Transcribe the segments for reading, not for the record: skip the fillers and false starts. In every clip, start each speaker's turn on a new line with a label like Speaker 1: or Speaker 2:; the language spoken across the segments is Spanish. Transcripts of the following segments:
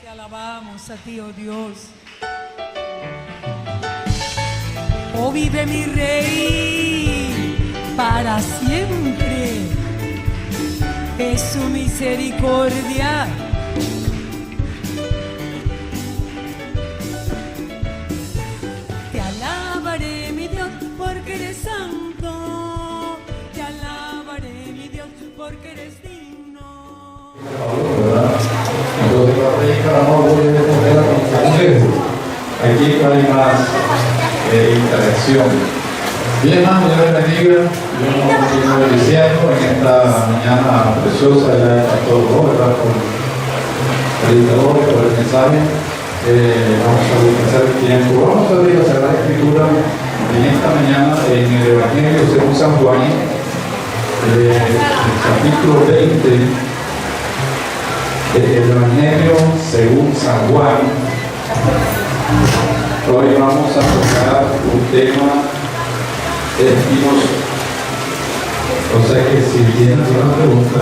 Speaker 1: Te alabamos a ti, oh Dios. Oh, vive mi Rey para siempre. Es su misericordia. Te alabaré, mi Dios, porque eres santo. Te alabaré, mi Dios, porque eres digno.
Speaker 2: Entonces la predica no voy a poner a consejo. Aquí no hay más interacción. Bien, hermano, Dios les bendiga. Yo no continúo diciendo en esta mañana preciosa, ya está todo, ¿verdad? Con el predicador, por el mensaje. Vamos a utilizar el tiempo. Vamos a abrir la Sagrada Escritura en esta mañana en el Evangelio según San Juan, capítulo 20. El Evangelio según San Juan. Hoy vamos a tocar un tema espinoso. O sea que si tienes alguna pregunta,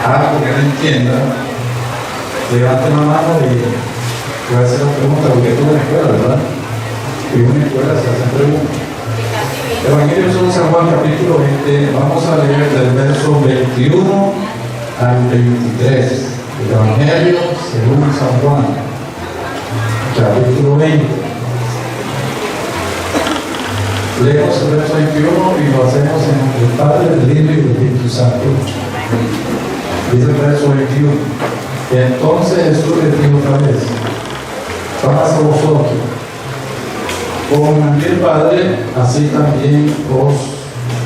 Speaker 2: algo que no entienda, levante la mano y te voy a hacer la pregunta, porque tú en la escuela, ¿verdad? Y en una escuela se hacen preguntas. Evangelio según San Juan, capítulo 20, vamos a leer del verso 21 al 23. El Evangelio según San Juan, capítulo 20. Leemos el verso 21 y lo hacemos en el Padre, el Hijo y el Espíritu Santo. Dice el verso 21. Entonces Jesús les dijo otra vez: paz a vosotros. Como me envió el Padre, así también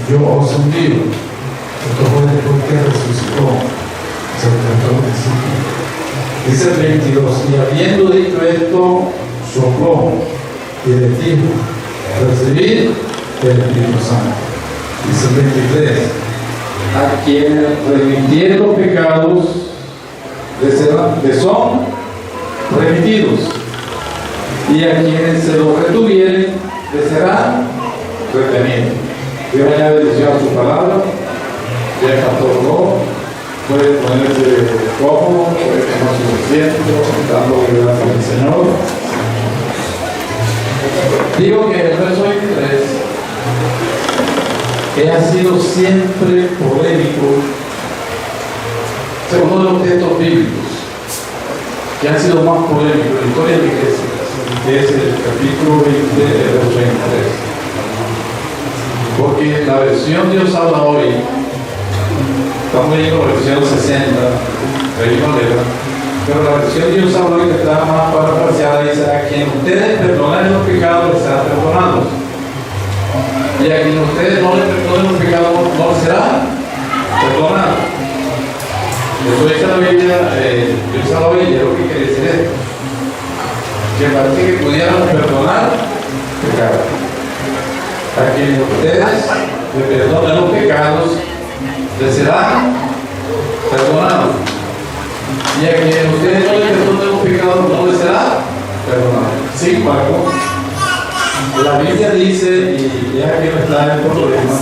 Speaker 2: yo os envío. Esto fue después que resucitó. Dice el 22, y habiendo dicho esto, sopló y les dijo: recibid el Espíritu Santo. Dice el 23, a quienes remitieren los pecados les son remitidos, y a quienes se los retuvieren les serán retenidos. Dios añade bendición a su palabra. Ya el pastor no puede ponerse cómodo, puede tomar su asiento, dando gracias al Señor. Digo que el verso 23 que ha sido siempre polémico, según uno de los textos bíblicos que han sido más polémicos en la historia de la iglesia, que es el capítulo 20 del verso 23. Porque la versión Dios habla hoy, estamos leyendo la versión 60, pero la versión Dios habla hoy que está más parafraseada, dice: a quien ustedes perdonen los pecados les serán perdonados, y a quien ustedes no les perdonen los pecados no les serán perdonados. Eso dice la Biblia, Dios habla hoy, y es lo que quiere decir esto, que parece que pudiéramos perdonar pecados. A quien ustedes le perdonen los pecados les serán perdonados, y a quien ustedes no les perdonen los pecados no les será perdonado. Sin embargo, la Biblia dice, y ya aquí no está el problema,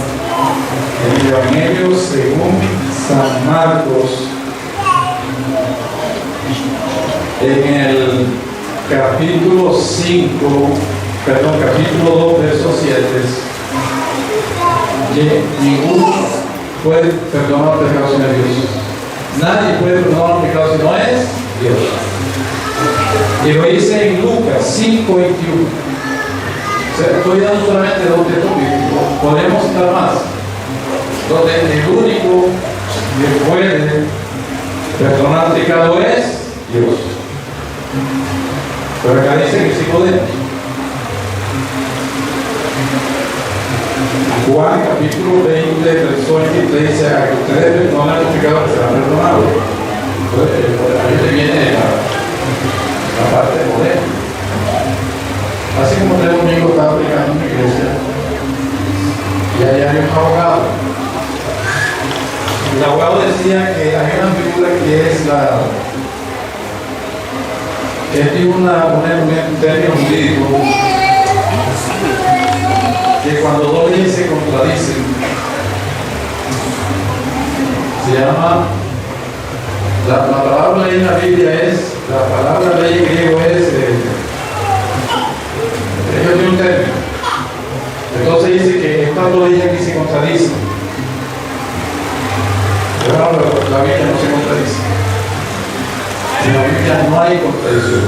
Speaker 2: en el Evangelio según San Marcos, en el capítulo 2, verso 7, que ninguno puede perdonar los pecados sino Dios. Nadie puede perdonar los pecados si no es Dios. Y lo dice en Lucas 5:21. O sea, estoy dando solamente dos textos bíblicos. Podemos citar más. Donde el único que puede perdonar el pecado es Dios. Pero acá dice que sí podemos. Juan capítulo 20, verso 23 dice: a que ustedes perdonen los pecados serán perdonados. Entonces, ahí viene la parte de poder. Así como el domingo estaba predicando en mi iglesia, y allá hay un abogado. El abogado decía que hay una figura que es un término jurídico, que cuando dos leyes se contradicen, se llama, la palabra ley en la Biblia es En la Biblia no hay contradicción.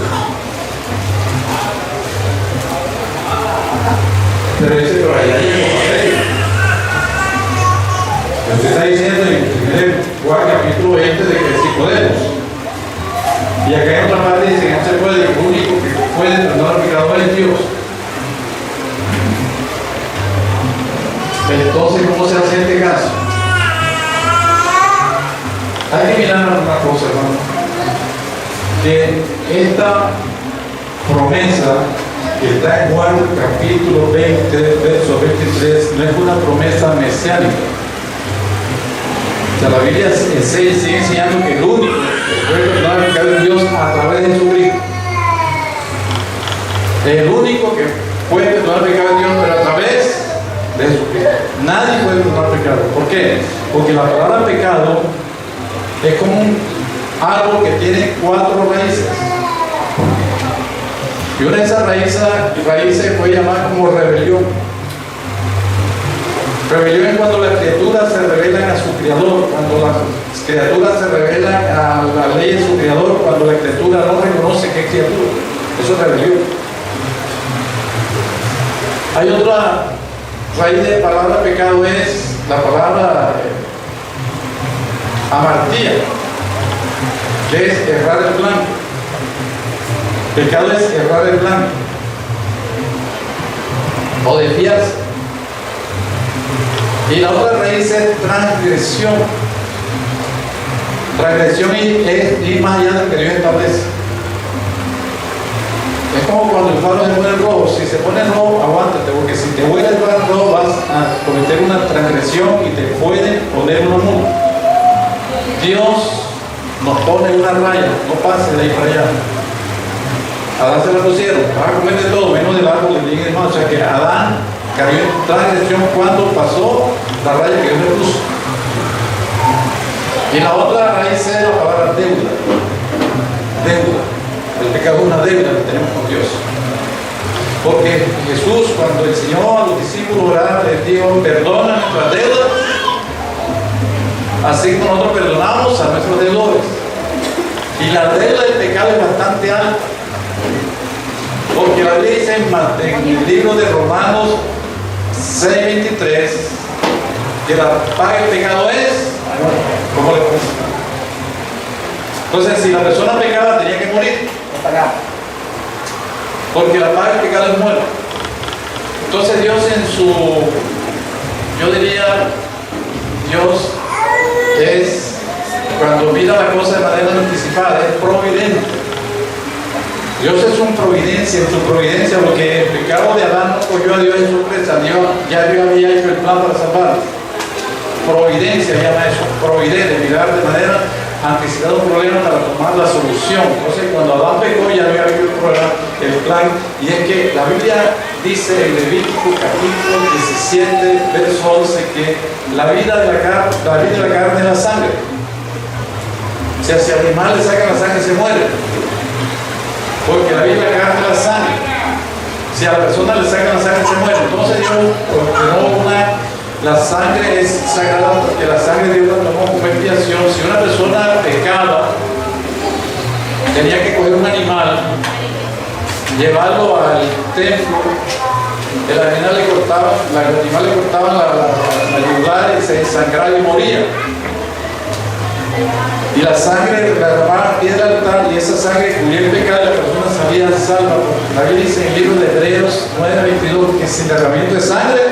Speaker 2: Pero dice, pero allá hay contradicción. Usted está diciendo en Juan capítulo 20 de que sí podemos. Y acá en otra parte dice que no se puede, el único que puede perdonar al pecador es Dios. Entonces, ¿cómo se hace este caso? Hay que mirar una cosa, hermano. Que esta promesa que está en Juan capítulo 20, verso 23, no es una promesa mesiánica. O sea, la Biblia sigue enseñando que el único que puede perdonar el pecado es Dios a través de Jesucristo. El único que puede perdonar el pecado es Dios, pero a través de Jesucristo. Nadie puede perdonar pecado. ¿Por qué? Porque la palabra pecado es como un árbol que tiene 4 raíces. Y una de esas raíces puede llamar como rebelión. Rebelión es cuando las criaturas se rebelan a su Creador, cuando las criaturas se rebelan a la ley de su Creador, cuando la criatura no reconoce que es criatura. Eso es rebelión. Hay otra raíz de la palabra pecado, es la palabra amartía, que es errar el plan. Pecado es errar el plan o desviarse. Y la otra raíz es transgresión. Transgresión es ir más allá de lo que Dios establece. Es como cuando el faro se pone rojo. Si se pone rojo, aguántate, porque si te vuelve el faro rojo vas a cometer una transgresión y te pueden poner una multa. Dios nos pone una raya, no pase de ahí para allá. Adán se la pusieron, vas a comer de todo, menos del árbol del bien y del mal. O sea que Adán cayó en transgresión cuando pasó la raya que Dios le puso. Y la otra raíz es la palabra deuda. Deuda. El pecado es una deuda que tenemos con Dios. Porque Jesús, cuando enseñó a los discípulos a orar, les dijo: perdona nuestras deudas, así como nosotros perdonamos a nuestros deudores. Y la deuda del pecado es bastante alta. Porque la Biblia dice en el libro de Romanos 6:23 que la paga del pecado es como le puse. Entonces, si la persona pecaba, tenía que morir. Porque la paga del pecado es muerte. Entonces Dios yo diría, Dios es, cuando mira la cosa de manera anticipada, es providente. Dios es una providencia, en su providencia, porque el pecado de Adán no cogió a Dios en sorpresa. Ya Dios había hecho el plan para salvar. Providencia llama eso, providencia, mirar de manera anticipada un problema para tomar la solución. Entonces, cuando Adán pecó, ya había habido el problema, el plan, y es que la Biblia dice en Levítico capítulo 17, verso 11, que la vida de la carne es la sangre. O sea, si al animal le sacan la sangre, se muere. Porque la vida de la carne es la sangre. Si a la persona le sacan la sangre, se muere. Entonces Dios ordenó la sangre es sagrada, porque la sangre de Dios la tomó como expiación. Si una persona pecaba, tenía que coger un animal, llevarlo al templo. El animal le cortaba la yugular y se desangraba y moría. Y la sangre la derramaban a pie del altar, y esa sangre cubría el pecado, y la persona salía salva. La Biblia dice en el libro de Hebreos 9:22 que sin derramamiento de sangre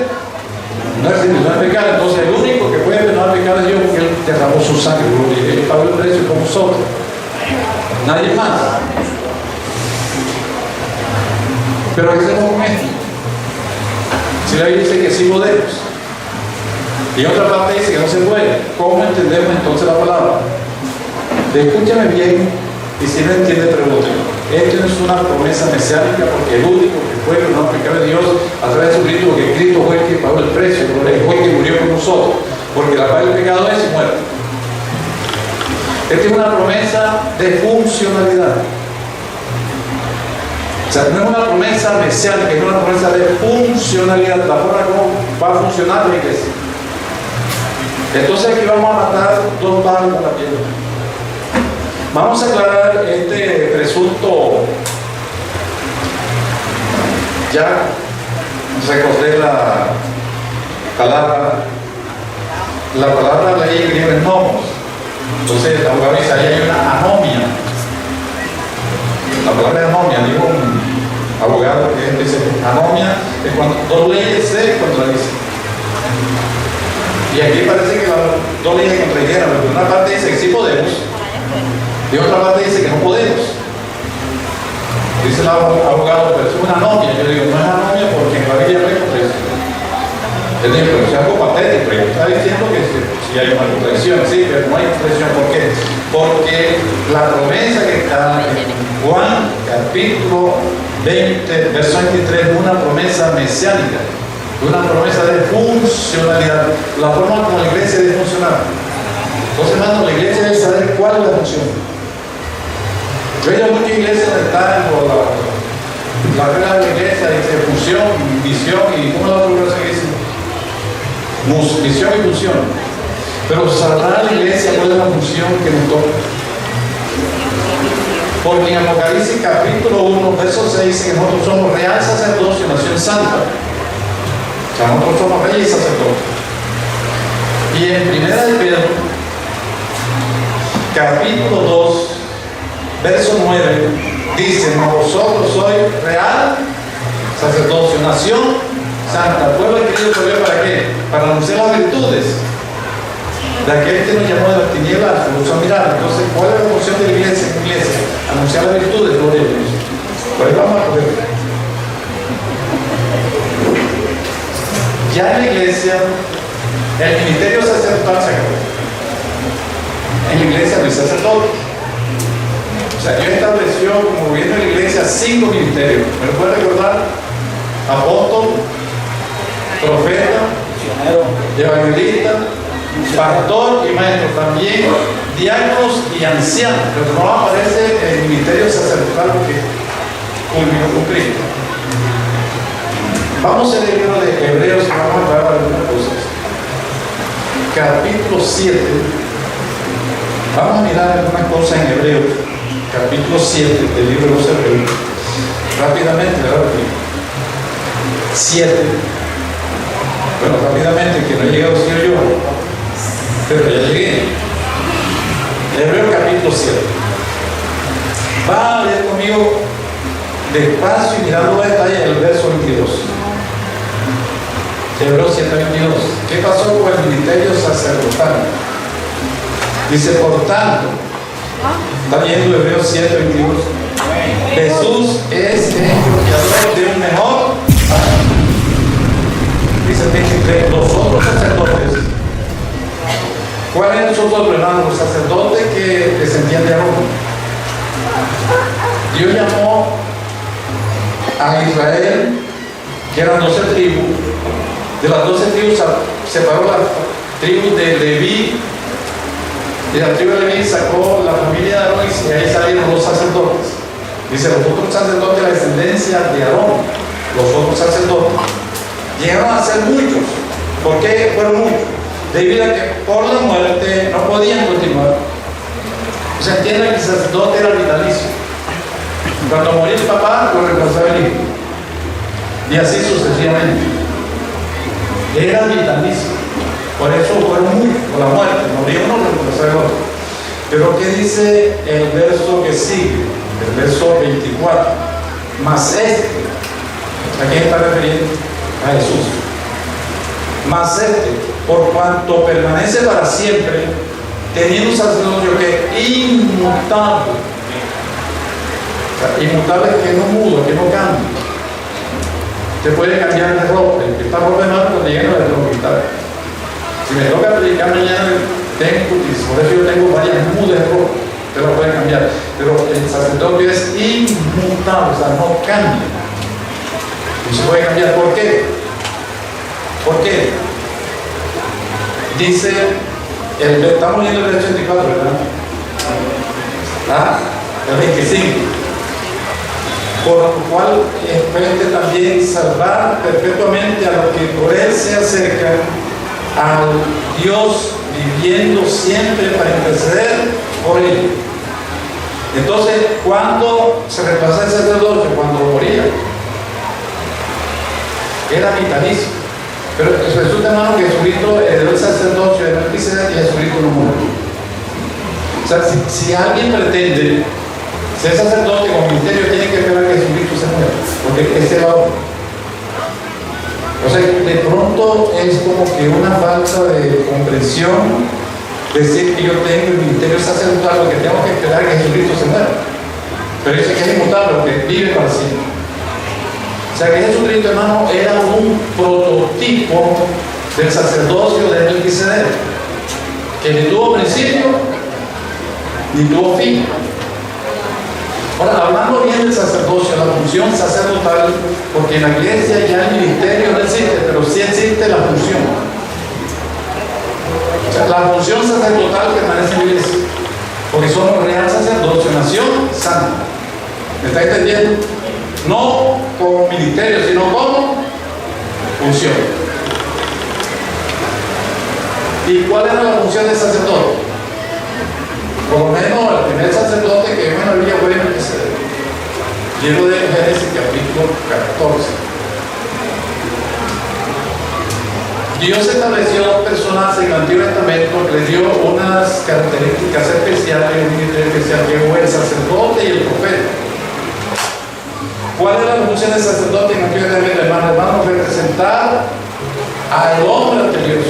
Speaker 2: no es restitución de pecado. Entonces el único que puede perdonar pecado es Dios, porque Él derramó su sangre, porque Él pagó el precio con nosotros. Nadie más. Pero ¿qué hacemos con esto? Si la Biblia dice que sí podemos, y en otra parte dice que no se puede, ¿cómo entendemos entonces la palabra? Escúchame bien, y si no entiende, pregúnteme. Esto no es una promesa mesiánica, porque el único que puede perdonar pecado es Dios a través de Cristo, porque Cristo fue el que pagó el precio, fue el que murió por nosotros, porque la paga del pecado es muerte. Esta es una promesa de funcionalidad. O sea, no es una promesa mesiánica, es una promesa de funcionalidad, la forma como va a funcionar la iglesia. Entonces aquí vamos a matar dos pájaros con la piedra.
Speaker 3: Vamos a aclarar este presunto, ya recordé la palabra ley griega es nomos. Entonces, la abogada dice, ahí hay una anomia. La palabra anomia, digo un abogado que dice, anomia es cuando dos leyes se contradicen. Y aquí parece que las dos leyes se contradijeron, porque una parte dice que sí podemos, y otra parte dice que no podemos. Dice el abogado, pero es una anomia. Yo digo, no es anomia porque en la Biblia no hay contradicción. Él dice, pero es algo patético. Y está diciendo que si hay una contradicción, sí, pero no hay contradicción. ¿Por qué? Porque la promesa que está en Juan, capítulo 20, verso 23, es una promesa mesiánica, una promesa de funcionalidad. La forma como la iglesia debe funcionar. Entonces, hermano, la iglesia debe saber cuál es la función. Yo he ido a muchas iglesias donde están por la regla de la iglesia, dice función, visión y ¿cómo es la otra cosa que dice? Visión y función. Pero sabrá la iglesia cuál es la función que nos toca. Porque en Apocalipsis capítulo 1, verso 6 dice que nosotros somos real sacerdocio, nación santa. O sea, nosotros somos reyes y sacerdotes. Y en Primera de Pedro, capítulo 2, verso 9, dice, vosotros sois real sacerdocio, nación santa, pueblo adquirido por Dios, ¿para qué? Para anunciar las virtudes de aquel que nos llamó de las tinieblas a su luz admirable. Entonces, ¿cuál es la función de la iglesia? Anunciar las virtudes, gloria a Dios. Por ahí vamos a ver. Ya en la iglesia, el ministerio sacerdotal se acabó. En la iglesia no hay sacerdote. O sea, Dios estableció como gobierno de la iglesia 5 ministerios. ¿Me lo puede recordar? Apóstol, profeta, evangelista, pastor y maestro. También diáconos y ancianos. Pero no aparece el ministerio sacerdotal que culminó con Cristo. Vamos a leer el libro de Hebreos y vamos a hablar de algunas cosas. Capítulo 7. Vamos a mirar algunas cosas en Hebreos. Capítulo 7 del libro de los Hebreos. Rápidamente, ¿verdad? 7. Bueno, rápidamente, que no he llegado a decir yo, pero ya llegué. Hebreos capítulo 7. Va a leer conmigo despacio y mirando la detalle el verso 22. Hebreos 7:22. ¿Qué pasó con el ministerio sacerdotal? Dice, por tanto, está viendo Hebreos 7:22. Jesús es el mediador de un mejor. Dice el 23, los otros sacerdotes. ¿Cuáles eran esos otros, hermanos? Los sacerdotes que descendían de Aarón. Dios llamó a Israel, que eran 12 tribus. De las 12 tribus separó las tribus de Leví. De la tribu de Leví sacó la familia de Aarón y ahí salieron los sacerdotes. Dice, los otros sacerdotes de la descendencia de Aarón, los otros sacerdotes, llegaron a ser muchos. ¿Por qué fueron muchos? Debido a que por la muerte no podían continuar. O sea, entienden que el sacerdote era vitalicio. Cuando moría el papá, lo reemplazaba el hijo. Y así sucesivamente. Era vitalicio. Por eso fueron muchos, por la muerte. Moría uno, reemplazaba el otro. Pero ¿qué dice el verso que sigue? El verso 24. Mas ¿a quién está refiriendo? A Jesús. Mas por cuanto permanece para siempre, teniendo un sacerdocio que es inmutable. O sea, inmutable es que no muda, que no cambia. Usted puede cambiar de ropa. El que está ropa de mano, cuando llegue no le tengo que quitar. Si me toca predicar mañana, por eso yo tengo varias mudas de ropa. Usted lo puede cambiar. Pero el sacerdocio es inmutable, o sea, no cambia. Y se puede cambiar. ¿Por qué? ¿Por qué? Dice, estamos leyendo el verso 24, ¿verdad? El 25. Por lo cual espere también salvar perpetuamente a los que por él se acercan al Dios viviendo siempre para interceder por él. Entonces, ¿cuándo se reemplaza el sacerdocio? Cuando moría. Era vitalicio. Pero resulta, hermano, que Jesucristo heredó el sacerdocio de Melquisedec y Jesucristo no murió. O sea, si alguien pretende ser sacerdote con ministerio, tiene que esperar que Jesucristo se muera, porque ese va. O sea, de pronto es como que una falta de comprensión decir que yo tengo el ministerio sacerdotal, lo que tengo que esperar es que Jesucristo se muera. Pero dice que es inmutable, que vive para siempre. O sea que Jesucristo, hermano, era un prototipo del sacerdocio de Melquisedec, que ni tuvo principio ni tuvo fin. Ahora, hablando bien del sacerdocio, la función sacerdotal, porque en la iglesia ya el ministerio no existe, pero sí existe la función. O sea, la función sacerdotal permanece en la iglesia, porque somos real sacerdocio, nación santa. ¿Me está entendiendo? No como ministerio, sino como función. ¿Y cuál era la función del sacerdote? Por lo menos el primer sacerdote que vimos en la Biblia fue Melquisedec. Libro de Génesis, capítulo 14. Dios estableció dos personas en el Antiguo Testamento que le dio unas características especiales, un ministerio especial, que fue el sacerdote y el profeta. ¿Cuál era la función del sacerdote en el Antiguo Testamento, hermano? Hermano, representar al hombre ante Dios,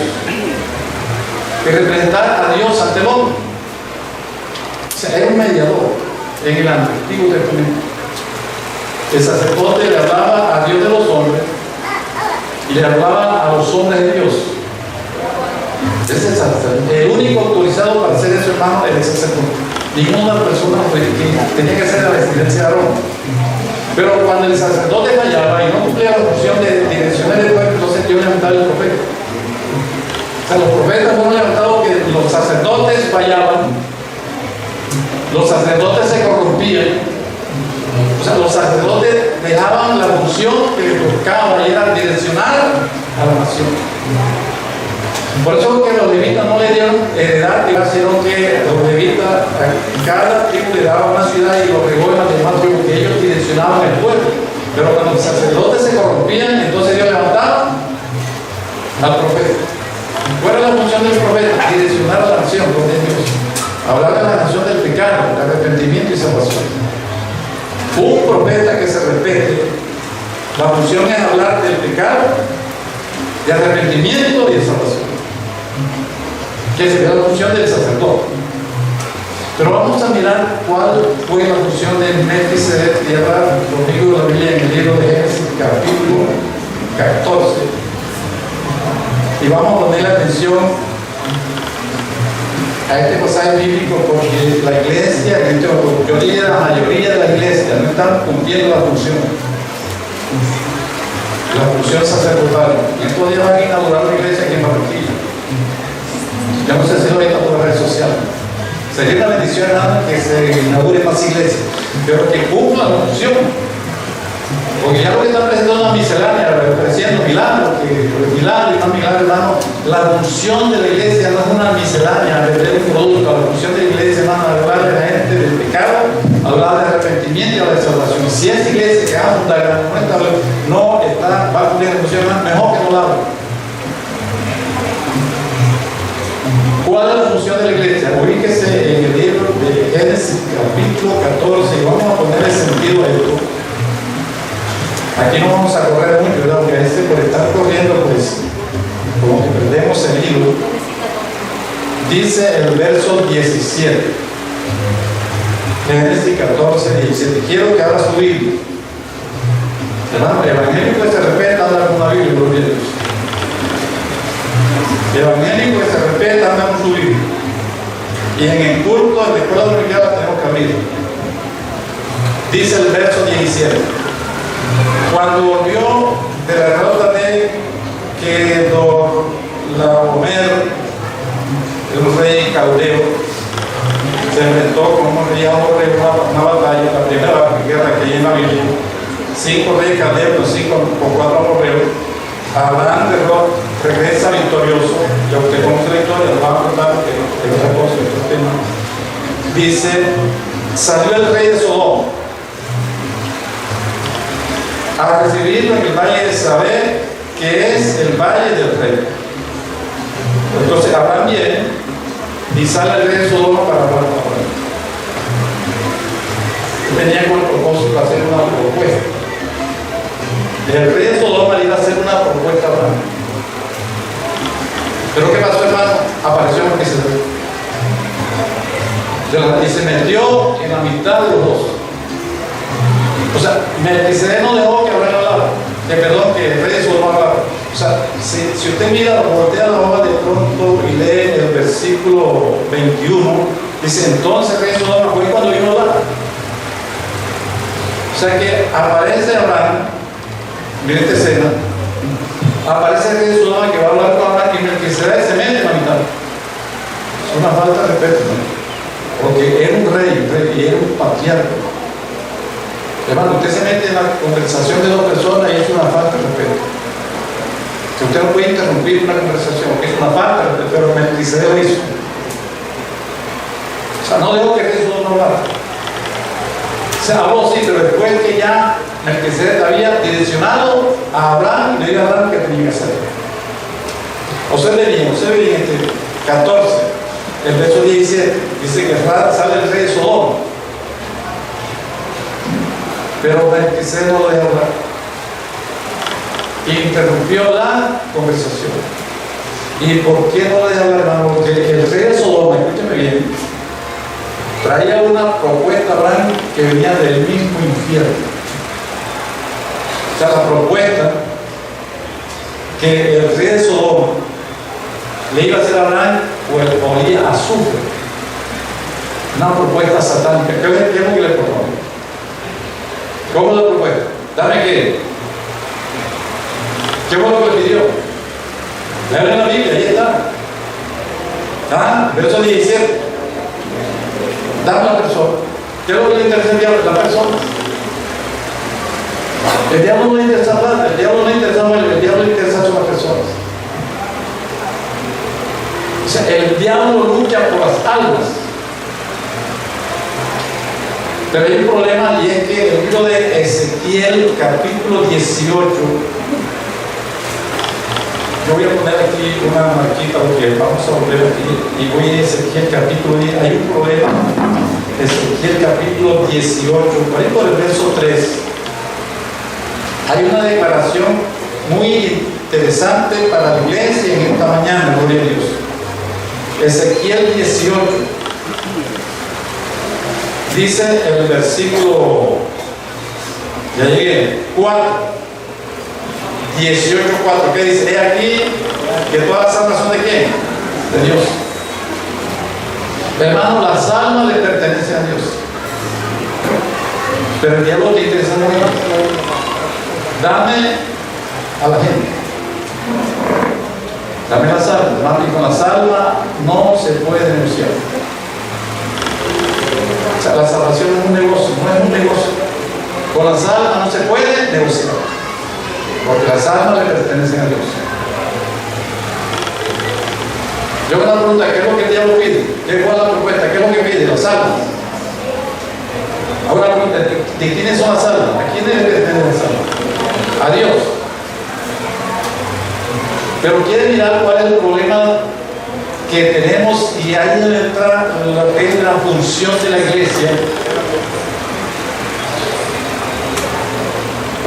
Speaker 3: y representar a Dios ante el hombre. O sea, era un mediador en el Antiguo Testamento. El sacerdote le hablaba a Dios de los hombres y le hablaba a los hombres de Dios. Ese es el sacerdote. El único autorizado para hacer eso, hermano, era el sacerdote. Ninguna persona tenía que ser la descendencia de Aarón. Pero cuando el sacerdote fallaba y no cumplía la función de direccionar el pueblo, entonces Dios levantaba el profeta. O sea, los profetas fueron levantados que los sacerdotes fallaban. Los sacerdotes se corrompían. O sea, los sacerdotes dejaban la función que les tocaba y era direccionar a la nación. Por eso que los levitas no le dieron heredad, sino que los levitas, cada tribu le daba una ciudad y los regó en las demás tribus, que ellos direccionaban el pueblo. Pero cuando los sacerdotes se corrompían, entonces Dios levantaba al profeta. ¿Cuál es la función del profeta? Direccionar a la nación, donde Dios. Hablar a la nación del pecado, del arrepentimiento y salvación. Un profeta que se respete, la función es hablar del pecado, de arrepentimiento y de salvación, que sería la función del sacerdote. Pero vamos a mirar cuál fue la función de Melquisedec, y hablar conmigo de la Biblia en el libro de Génesis, capítulo 14. Y vamos a poner atención a este pasaje bíblico, porque la iglesia, yo diría la mayoría de la iglesia, no están cumpliendo la función sacerdotal. Y estos días van a inaugurar la iglesia aquí en Barranquilla. Yo no sé si lo está por las redes sociales. Sería una bendición, hermano, que se inaugure más iglesias, pero que cumpla la función. Porque ya lo que están presentando una miscelánea, ofreciendo milagros, milagro y no milagro, hermano. La función de la iglesia no es una miscelánea, de un producto. La función de la iglesia, hermano, es hablar de la gente del pecado, hablar de arrepentimiento y hablar de salvación. Si esa iglesia que va a fundar no está, va a cumplir la función, mejor que no la haga. ¿Cuál es la función de la iglesia? Ubíquese en el libro de Génesis, capítulo 14, y vamos a ponerle sentido a esto. Aquí no vamos a correr mucho, ¿verdad? Porque a veces por estar corriendo, pues, como que perdemos el hilo. Dice el verso 17. Génesis 14, 17. Quiero que abra su Biblia. Hermano, el evangélico que se respeta anda con una Biblia, gloria a Dios. El evangélico que se respeta anda con su Biblia. Y en el culto, en la escuela dominical, la tenemos que abrir. Dice el verso 17. Cuando volvió de la derrota de Kedorlaomer, el rey caldeo, se enfrentó con un rey amorreo en una batalla, la primera guerra que hay en la Biblia. 5 reyes caldeos, 5 con 4 amorreos. Abraham regresa victorioso. Ya usted conoce la historia, lo va a contar porque es otra cosa, otro tema. Dice salió el rey de Sodoma a recibirlo en el valle de Sabé, que es el valle del rey. Entonces Abraham viene y sale el rey de Sodoma para hablar con Abraham. Tenía con el propósito de hacer una propuesta. El rey de Sodoma le iba a hacer una propuesta a Abraham. Pero ¿qué pasó, hermano? Apareció Melquisedec y se metió en la mitad de los dos. O sea, Melquisedec no dejó que Abraham hablara, perdón, que el rey de Sodoma hablara. O sea, si usted mira, voltea la hoja de pronto y lee el versículo 21, dice: entonces el rey de Sodoma fue cuando vino a hablar. O sea que aparece Abraham, miren esta escena, aparece el rey de Sodoma que va a hablar con Abraham y Melquisedec se mete en la mitad. Es una falta de respeto, ¿no? Porque era un rey y era un patriarca. Hermano, usted se mete en la conversación de dos personas y es una falta de respeto. Que usted no puede interrumpir una conversación, que es una falta de respeto, pero Melquisedec lo hizo. O sea, no dejó que Jesús no hablara. O sea, habló sí, pero después que ya Melquisedec había direccionado a Abraham y le iba a dar lo que tenía que hacer. Observe bien este 14, el verso 17, dice que sale el rey de Sodoma. Pero Melquisedec no lo dejó hablar. Interrumpió la conversación. ¿Y por qué no lo dejó hablar, hermano? Porque el rey de Sodoma, escúcheme bien, traía una propuesta a Abraham que venía del mismo infierno. O sea, la propuesta que el rey de Sodoma le iba a hacer a Abraham, pues olía a azufre. Una propuesta satánica. ¿Qué es lo que le propone? ¿Cómo es la propuesta? Dame qué. ¿Qué fue lo que le pidió? Léale en la Biblia, ahí está. Verso 17. Dame la persona. ¿Qué es lo que le interesa al diablo? La persona. El diablo no le interesa plata, el diablo no le interesa muerte, el diablo le interesa a las personas. O sea, el diablo lucha por las almas. Pero hay un problema, y es que el libro de Ezequiel, capítulo 18, yo voy a poner aquí una marquita porque vamos a volver aquí y voy a Ezequiel capítulo 10. Hay un problema. Ezequiel capítulo 18, por ahí por el verso 3. Hay una declaración muy interesante para la iglesia en esta mañana, gloria a Dios. Ezequiel 18. Dice el versículo, ya llegué, 4. 18:4, ¿qué dice? He aquí que todas las almas son de quién? De Dios. Hermano, las almas le pertenecen a Dios. Pero el diablo le interesa a Dios. Dame a la gente. Dame las almas, hermano, y con las almas no se puede negociar. O sea, la salvación es un negocio, no es un negocio. Con las almas no se puede negociar. Porque las almas le pertenecen a Dios. Yo me la pregunta, ¿qué es lo que el diablo pide? ¿Cuál es la propuesta? ¿Qué es lo que pide? Las almas. Ahora la pregunta, ¿de quiénes son las almas? ¿A quiénes le pertenecen las almas? A Dios. Pero quiere mirar cuál es el problema que tenemos, y ahí entra lo que es la función de la iglesia.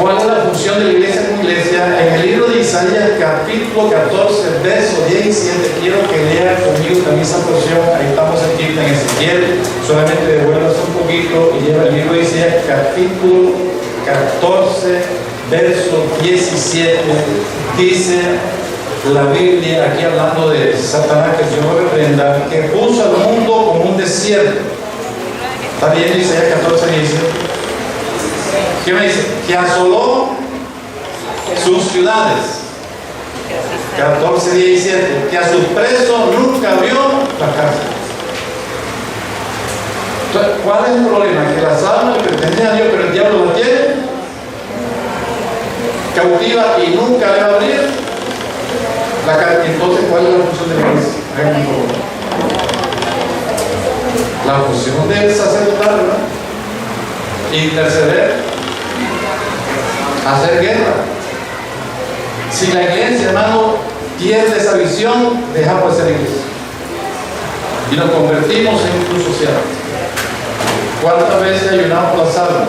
Speaker 3: ¿Cuál es la función de la iglesia como iglesia? En el libro de Isaías, capítulo 14, verso 17, quiero que lean conmigo también esa porción. Ahí estamos aquí en Ezequiel, solamente devuélvase un poquito y lleva el libro de Isaías, capítulo 14, verso 17. Dice la Biblia, aquí hablando de Satanás, que el Señor reprenda, que puso al mundo como un desierto. ¿Está bien? Isaías 14, 17. ¿Qué me dice? Que asoló sus ciudades. 14, 17. Que a sus presos nunca abrió la cárcel. Entonces, ¿cuál es el problema? Que las almas le pertenecen a Dios, pero el diablo las tiene cautiva y nunca le va a abrir la cárcel. Entonces, ¿cuál es la función de la iglesia? La función del sacerdotal, ¿verdad? interceder, hacer guerra. Si la iglesia, hermano, pierde esa visión, dejamos de ser iglesia y nos convertimos en un club social. ¿Cuántas veces ayunamos por las almas?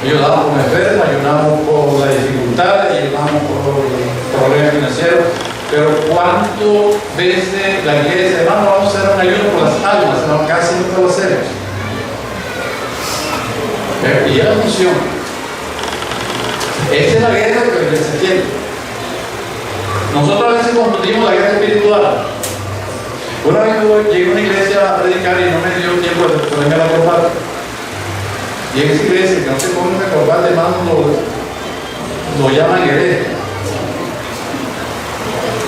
Speaker 3: Ayudamos por enfermos, ayudamos por las dificultades, ayudamos por problemas financieros, pero ¿cuántas veces la iglesia, hermano, vamos a hacer un ayuno por las almas? No, casi nunca lo hacemos. Y es la función. Esa es la guerra que la iglesia tiene. Nosotros a veces confundimos la guerra espiritual. Una vez llegué a una iglesia a predicar y no me dio tiempo de ponerme la corbata. Y en esa iglesia que no se pone una corbata, hermano, lo llaman hereje.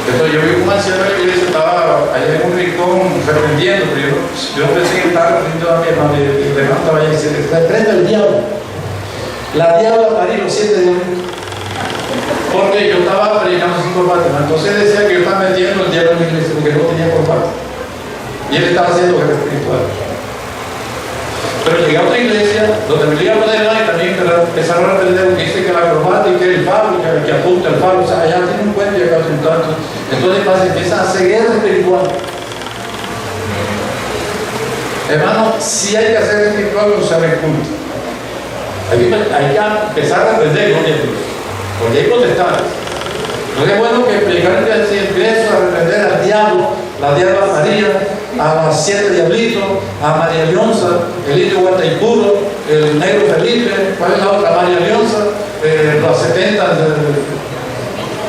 Speaker 3: Entonces yo vi un anciano de la iglesia, estaba allá en un rincón reprendiendo, pero yo pensé que estaba reprendiendo a mi hermano y el hermano estaba allá y dice, reprenda el diablo. La diabla parí los 7 días. Porque yo estaba predicando sin corbata, entonces decía que yo estaba metiendo el diablo en mi iglesia porque no tenía corbata. Y él estaba haciendo guerra espiritual. Pero llegué a otra iglesia donde me iba a poner y también empezaron a aprender que dice que la corbata y que el falo, que apunta el falo, o sea, allá tiene un cuento y acá un tanto. Entonces empiezan a hacer guerra espiritual. Hermano, sí hay que hacer guerra espiritual cuando se abre culto. Hay que empezar a aprender, ¿no? Porque hay potestades. Entonces es bueno que predicar si empiezo a reprender al diablo, la diabla María, a las 7 diablitos, a María Leonza, el indio Guataipuro, el negro Felipe, ¿cuál es la otra? María Leonza, los 70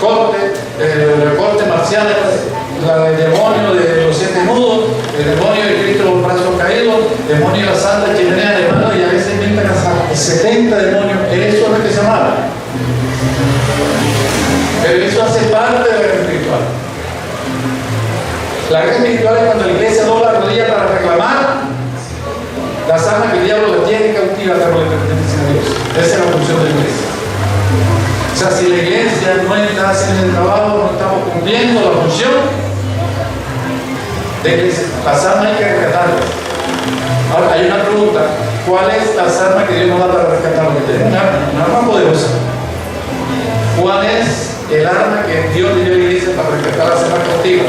Speaker 3: corte marcial, el demonio de los 7 nudos, el demonio de Cristo de los brazos caídos, el demonio de la santa chimenea de mano, y a veces inventan hasta 70 demonios. Eso es lo que se llama. Pero eso hace parte de la guerra espiritual. La guerra espiritual es cuando la iglesia dobla la rodilla para reclamar las almas que el diablo la tiene cautiva, pero le pertenecen a Dios. Esa es la función de la iglesia. O sea, si la iglesia no está haciendo el trabajo, no estamos cumpliendo la función de que las almas hay que rescatarlas. Ahora, hay una pregunta: ¿cuál es las armas que Dios nos da para rescatarlas? Tenemos una arma poderosa. ¿Cuál es el arma que Dios le dio a la iglesia para rescatar las almas cautivas?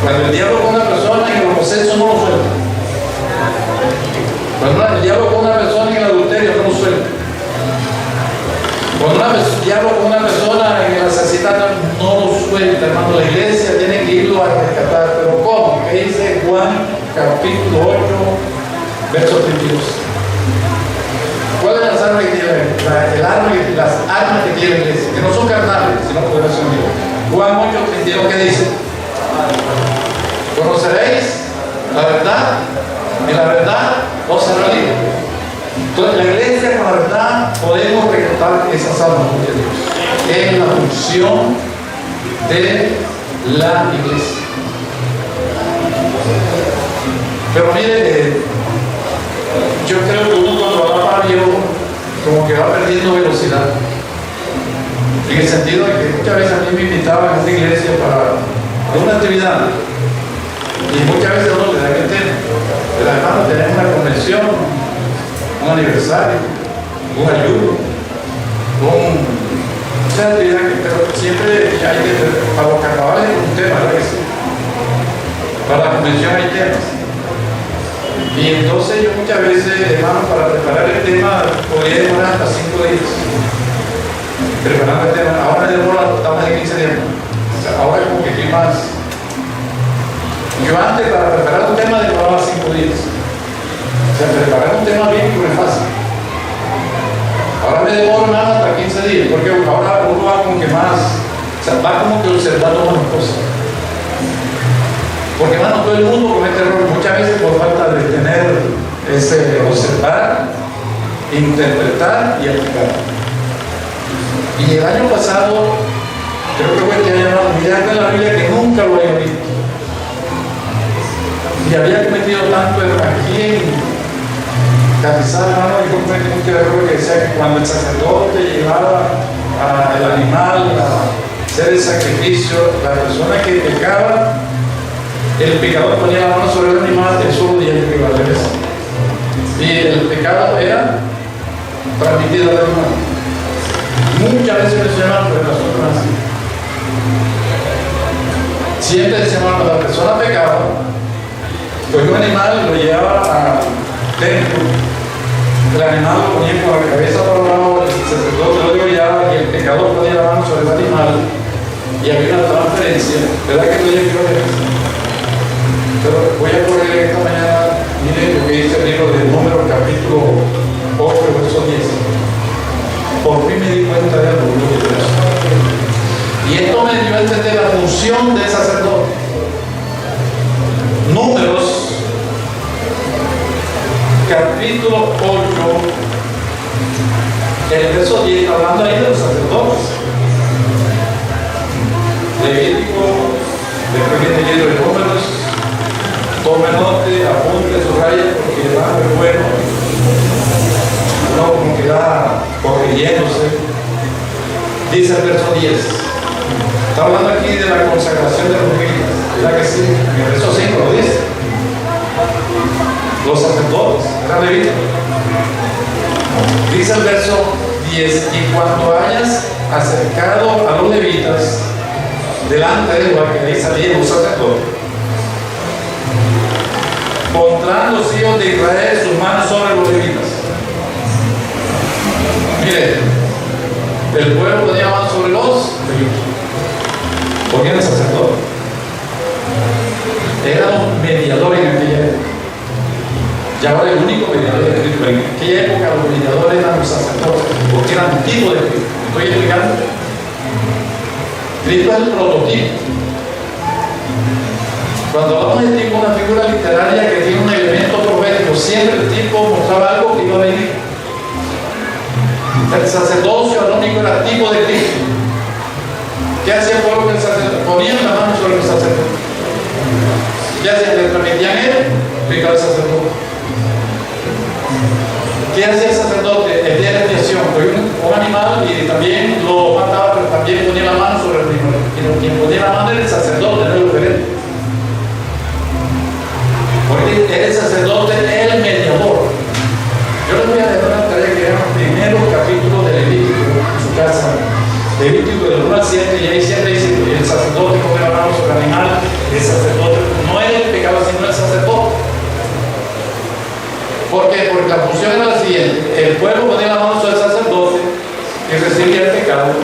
Speaker 3: Cuando el diablo con una persona en el proceso no lo suelta. Cuando el diablo con una persona en el adulterio no lo suelta. Cuando el diablo con una persona en el asesinato no lo suelta, hermano. La iglesia tiene que irlo a rescatar. ¿Pero cómo? ¿Qué dice Juan capítulo 8, verso 32? ¿Cuáles son las armas que tiene las armas que tiene la iglesia? Que no son carnales, sino poderosas en Dios. Juan 8, 32, ¿qué dice? Conoceréis la verdad y la verdad os hará libre. Entonces, la iglesia con la verdad podemos rescatar esas almas de Dios. Es la función de la iglesia. Pero mire, yo creo que uno cuando va para Dios, como que va perdiendo velocidad. En el sentido de que muchas veces a mí me invitaban a una iglesia para una actividad. Y muchas veces uno le da el tema. Pero además tenemos una convención, un aniversario, un ayuno, muchas actividades, pero siempre hay que, para los carnavales hay un tema, ¿verdad que sí? Para la convención hay temas. Y entonces yo muchas veces, hermano, para preparar el tema, podría demorar hasta 5 días. Preparando el tema. Ahora me demoro hasta más de 15 días. O sea, ahora es como que estoy más. Yo antes, para preparar un tema, demoraba 5 días. O sea, preparar un tema bien no es fácil. Ahora me demoro más hasta 15 días, porque ahora uno va como que más, o sea, va como que observando más cosas. Porque, hermano, todo el mundo comete errores muchas veces por falta de tener ese observar, interpretar y aplicar. Y el año pasado, creo que fue este año, miré algo en la Biblia que nunca lo había visto. Y había cometido tanto error aquí en Cafizal, hermano, yo cometí mucho error que decía que cuando el sacerdote llevaba al animal a hacer el sacrificio, la persona que pecaba, el pecador ponía la mano sobre el animal, el solo día que iba a regresar. Y el pecado era transmitida al animal. Muchas veces mencionamos por el asunto así. Siempre decimos cuando la persona pecaba, pues un animal lo llevaba al templo, el animal lo ponía con la cabeza para abajo, el sacerdote lo degollaba y el pecador ponía la mano sobre el animal y había una transferencia. ¿Verdad que todavía quiero ver eso? Pero voy a poner esta mañana, miren lo que dice el libro de Números, capítulo 8, verso 10. Por fin me di cuenta de algo. Y esto me dio a entender la función del sacerdote. Números, capítulo 8, el verso 10, hablando ahí de los sacerdotes. Levítico, después viene el libro de Números. Tome note, apunte, subraya, porque va a ser bueno. No, como que va corrigiéndose. Dice el verso 10. Está hablando aquí de la consagración de los levitas. ¿Verdad que sí? En el verso 5 lo dice. Los sacerdotes eran levitas. Dice el verso 10. Y cuando hayas acercado a los levitas delante de Jehová, que ahí salían los sacerdotes, pondrán los hijos de Israel sus manos sobre los levitas. Mire, el pueblo ponía manos sobre los levitas. Ponían el sacerdote. Eran los mediadores en aquella época. Y ahora el único mediador de Cristo. En aquella época los mediadores eran los sacerdotes, porque eran tipo de Cristo. ¿Estoy explicando? Cristo es el prototipo. Cuando hablamos de tipo, una figura literaria que tiene un elemento profético, siempre el tipo mostraba algo que iba a venir. El sacerdocio arónico era tipo de Cristo. ¿Qué hacía el pueblo con el sacerdote? Ponían la mano sobre el sacerdote. ¿Qué hacía? Le transmitían él, explicaba el sacerdote. ¿Qué hacía el sacerdote? El día de la expiación, cogía un animal y también lo mataba, pero también ponía la mano sobre el animal. Y quien ponía la mano era el sacerdote, no el referente. Porque era el sacerdote, el mediador. Yo les voy a dejar una tarea que era el primer capítulo de Levítico en su casa. Levítico del 1 al 7, y ahí siempre dice que el sacerdote pone la mano sobre el animal. El sacerdote no era el pecado, sino el sacerdote. ¿Por qué? Porque la función era la siguiente: el pueblo ponía la mano sobre el sacerdote y recibía el pecado.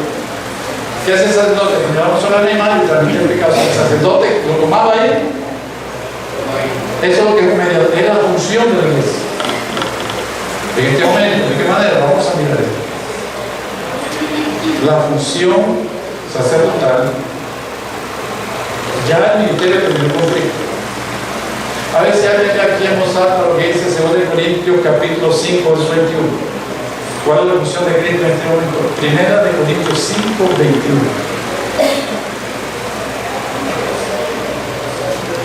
Speaker 3: ¿Qué hace el sacerdote? Ponía la mano sobre el animal y transmitía el pecado. El sacerdote lo tomaba ahí. Eso es lo que es la función de la iglesia. En este momento, ¿de qué manera? Vamos a mirar esto. La función sacerdotal, ya el ministerio terminó con Cristo. A ver si alguien aquí en voz alta lo que dice 2 Corintios capítulo 5, verso 21. ¿Cuál es la función de Cristo en este momento? 1 Corintios 5,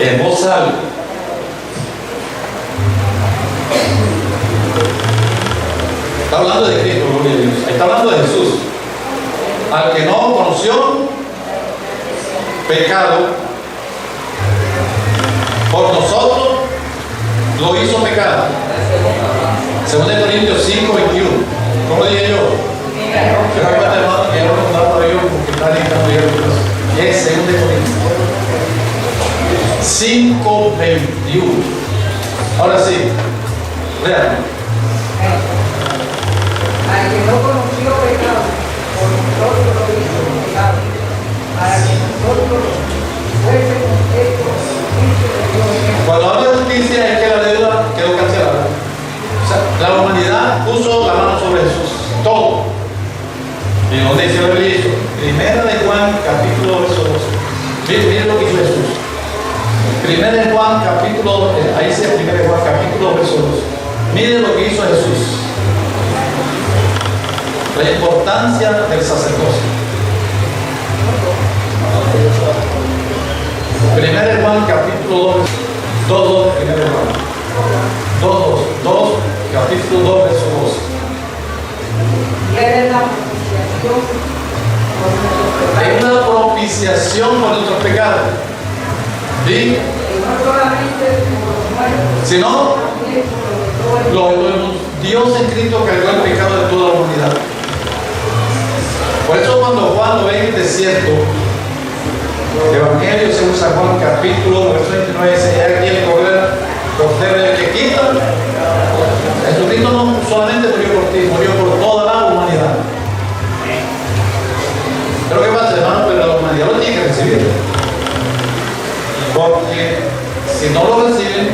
Speaker 3: 21. En voz alta. Está hablando de Cristo, gloria a Dios. Está hablando de Jesús. Al que no conoció pecado, por nosotros lo hizo pecado. 2 Corintios 5, 21. ¿Cómo dije yo? Hermano, que yo no para yo porque está dictando ya. Es 2 Corintios 5, 21. Ahora sí, vean.
Speaker 4: Al que no conoció pecado, por nosotros lo hizo pecado, para que nosotros fuésemos hechos justicia de Dios.
Speaker 3: Cuando habla de justicia es que la deuda quedó cancelada. O sea, la humanidad puso la mano sobre Jesús, todo. ¿Y dónde dice el hizo? Primera de Juan, capítulo 2. Miren lo que hizo Jesús. Primera de Juan, capítulo 2. Ahí dice primera de Juan, capítulo 2. Miren lo que hizo Jesús. La importancia del sacerdocio. Primera de Juan, capítulo 2, 2, primera de Juan. 2, capítulo 2, verso 2.
Speaker 4: Y eres la propiciación por nuestros pecados.
Speaker 3: Hay una propiciación por nuestros pecados. ¿Sí?
Speaker 4: Y no solamente por los muertos,
Speaker 3: Sino
Speaker 4: también por los de todo el mundo.
Speaker 3: Dios en Cristo cargó el pecado de toda desierto. Evangelio según San Juan, capítulo 29, dice: "He aquí el Cordero que quita". Jesucristo no solamente murió por ti, murió por toda la humanidad. Pero ¿qué pasa, hermano? Pero la humanidad lo tiene que recibir. Porque si no lo reciben,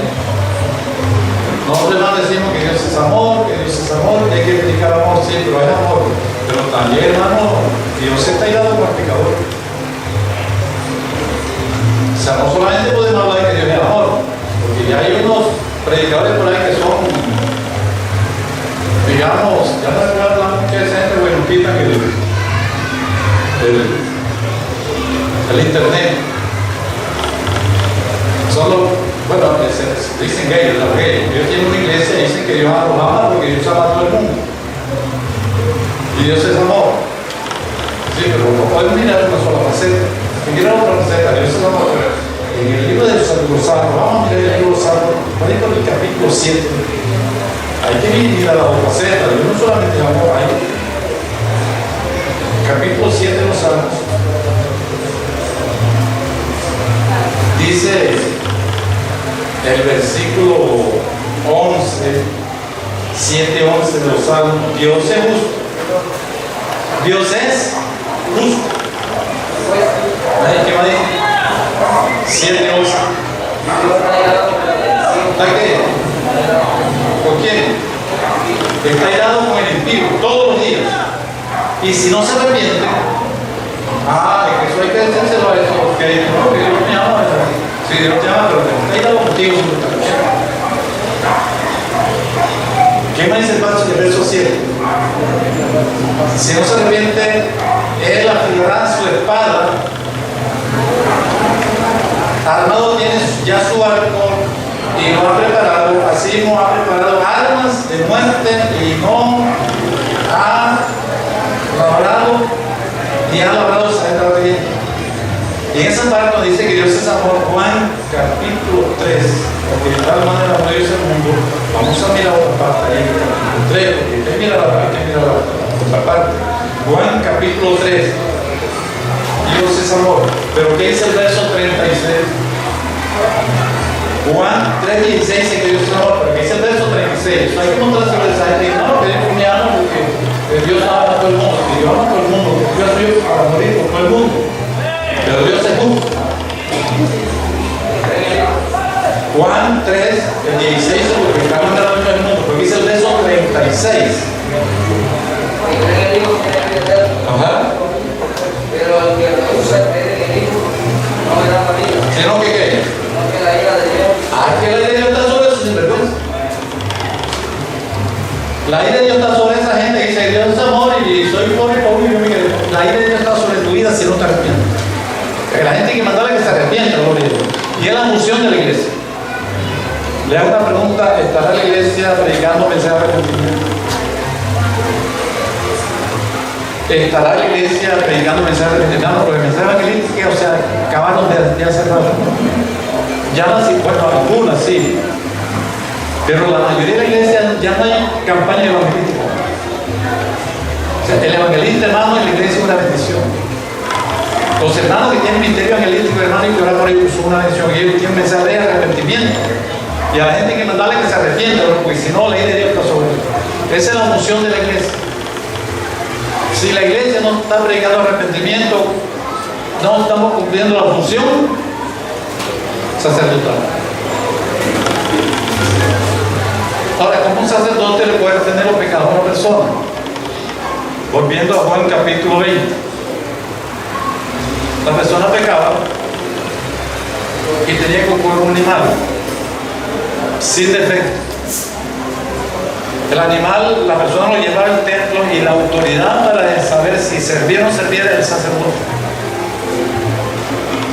Speaker 3: nosotros hermanos decimos que Dios es amor, que Dios es amor, y hay que predicar amor, sí, pero es amor. Pero también, hermano, Dios está irado con el pecador. O sea, no solamente podemos hablar de que Dios es amor, porque ya hay unos predicadores por ahí que son, digamos, ya no recuerdo la mucha gente bueno, quitan el internet. Solo, bueno, dicen gays, los gays. Ellos tienen una iglesia y dicen que Dios los ama porque Dios ama a todo el mundo. Y Dios es amor. Sí, pero no podemos mirar una sola faceta. Si mirar otra faceta, Dios es amor. En el libro de los Salmos, vamos a mirar el libro de los Salmos, por ejemplo, el capítulo 7. Hay que mirar las dos facetas. Dios no solamente es amor, hay capítulo 7 de los Salmos. Dice el versículo 11, 7-11 de los Salmos: Dios es justo. Dios es justo. ¿Qué va a decir? 7-11. ¿Está qué? ¿Por quién? Está irado con el impío todos los días. Y si no se arrepiente, es que eso hay que decírselo a eso, porque no, que Dios me ama. Sí, Dios te ama, pero está irado contigo. ¿Qué me dice el verso 7? Si no se arrepiente, él afilará su espada. Armado tiene ya su arco y lo ha preparado, así mismo ha preparado armas de muerte y no ha labrado ni ha labrado saeta de viento. Y en esa parte nos dice que Dios es amor. Juan capítulo 3, porque de tal manera amó Dios el mundo. Vamos a mirar otra parte ahí, capítulo 3, porque usted mira la otra parte. Juan capítulo 3, Dios es amor. Pero ¿qué dice el verso 36? Juan 3:16 dice que Dios es amor, pero ¿qué dice el verso 36? Hay que encontrarse el mensaje de no, que Dios me ama porque Dios ama a todo el mundo, que Dios ama a todo el mundo, que Dios soy yo para morir por todo el mundo. Pero Dios es justo. Juan 3, el 16, porque está mandando a todo el mundo, porque dice el verso 36. Ajá.
Speaker 4: Pero el que rehúsa creer en el Hijo no verá la vida.
Speaker 3: ¿Sino que qué?
Speaker 4: No que la ira de Dios.
Speaker 3: Que la ira de Dios está sobre eso, sinvergüenza. La ira de Dios está sobre esa gente que dice: Dios es amor y soy pobre, y yo me quedo. La ira de Dios está sobre tu vida si no te arrepientes. La gente hay que mandarle que se arrepienta, gloria a Dios. Y es la función de la iglesia. Le hago una pregunta: ¿estará la iglesia predicando mensaje de arrepentimiento? ¿Estará la iglesia predicando mensajes de arrepentimiento? Porque el mensaje evangelístico, o sea, acabaron de hacer rato. Ya no, bueno, algunas sí. Pero la mayoría de la iglesia ya no hay campaña evangelística. O sea, el evangelista, hermano, en la iglesia es una bendición. Los hermanos que tienen ministerio evangelístico, hermano, y que orar por ellos son una bendición. Y ellos tienen mensaje de arrepentimiento. Y a la gente hay que mandarle que se arrepienta, porque si no, la ley de Dios está sobre ellos. Esa es la función de la iglesia. Si la iglesia no está predicando arrepentimiento, no estamos cumpliendo la función sacerdotal. Ahora, ¿cómo un sacerdote le puede retener los pecados a una persona? Volviendo a Juan capítulo 20. La persona pecaba y tenía que ocurrir un animal sin defecto. El animal, la persona lo llevaba al templo y la autoridad para saber si servía o no servía era el sacerdote.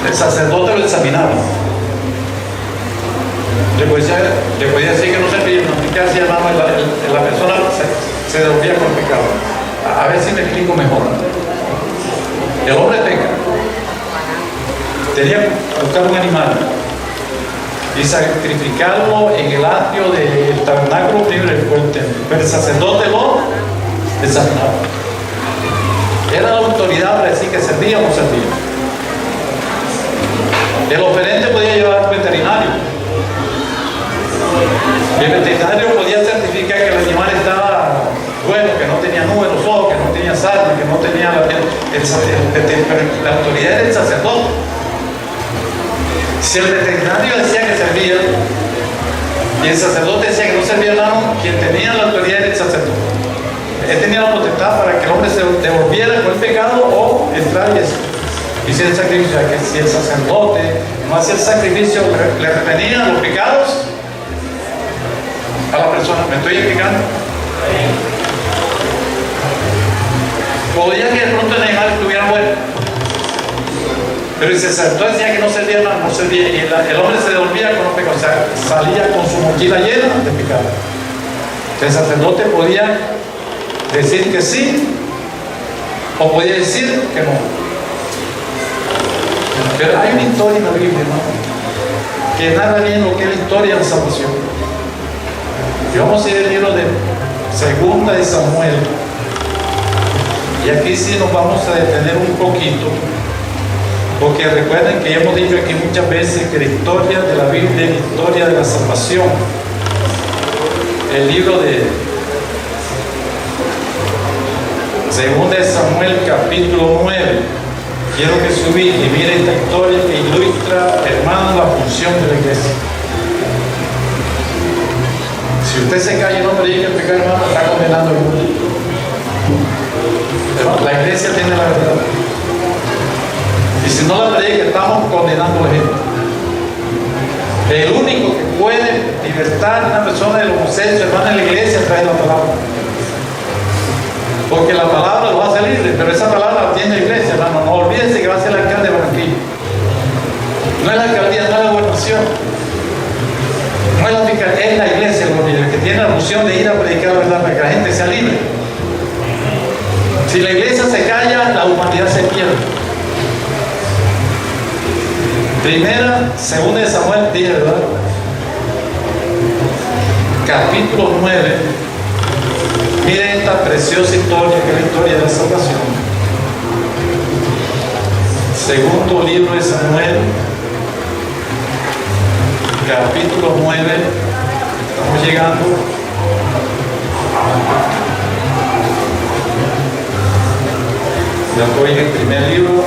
Speaker 3: El sacerdote lo examinaba. Le podía decir que no servía, no, ¿qué hacía, hermano? La persona se devolvía con el pecado. A ver si me explico mejor. El hombre peca. Tenía que buscar un animal y sacrificarlo en el atrio del tabernáculo primero después del templo. Pero el sacerdote lo examinaba. Era la autoridad para decir que servía o no servía. tenía nube en los ojos, que no tenía sarna, que no tenía la autoridad del sacerdote. Si el veterinario decía que servía y el sacerdote decía que no servía, hermano, quien tenía la autoridad era el sacerdote. Él tenía la potestad para que el hombre se devolviera con el pecado o entrar y hiciera el sacrificio. Ya que si el sacerdote no hacía el sacrificio, le retenía los pecados a la persona. ¿Me estoy explicando? Podía que de pronto el animal estuviera muerto, pero el sacerdote decía que no servía, no servía, y el hombre se devolvía con los pecados, o sea, salía con su mochila llena de pecado. El sacerdote podía decir que sí o podía decir que no. Pero hay una historia en la Biblia, hermano, que narra bien lo que es la historia de la salvación. Y vamos a ir al libro de Segunda de Samuel. Y aquí sí nos vamos a detener un poquito, porque recuerden que ya hemos dicho aquí muchas veces que la historia de la Biblia es la historia de la salvación. El libro de Segunda de Samuel capítulo 9. Quiero que se ubique y mire esta historia que ilustra, hermano, la función de la iglesia. Si usted se calla y no predica el pecado, hermano, está condenando al mundo. Hermano, la iglesia tiene la verdad. Y si no la predica, estamos condenando a la gente. El único que puede libertar a una persona del homosexual, hermano, en la iglesia trae la palabra. Porque la palabra lo hace libre, pero esa palabra la tiene la iglesia, hermano. No olvídense que va a ser el alcalde de Barranquilla. No es la alcaldía, no es la gobernación. No es la fiscalía, es la iglesia, el que tiene la función de ir a predicar la verdad para que la gente sea libre. Si la iglesia se calla, la humanidad se pierde. Segunda de Samuel, dije, ¿verdad? Capítulo 9. Miren esta preciosa historia que es la historia de la salvación. Segundo libro de Samuel, capítulo 9. Estamos llegando. Ya estoy en el primer libro,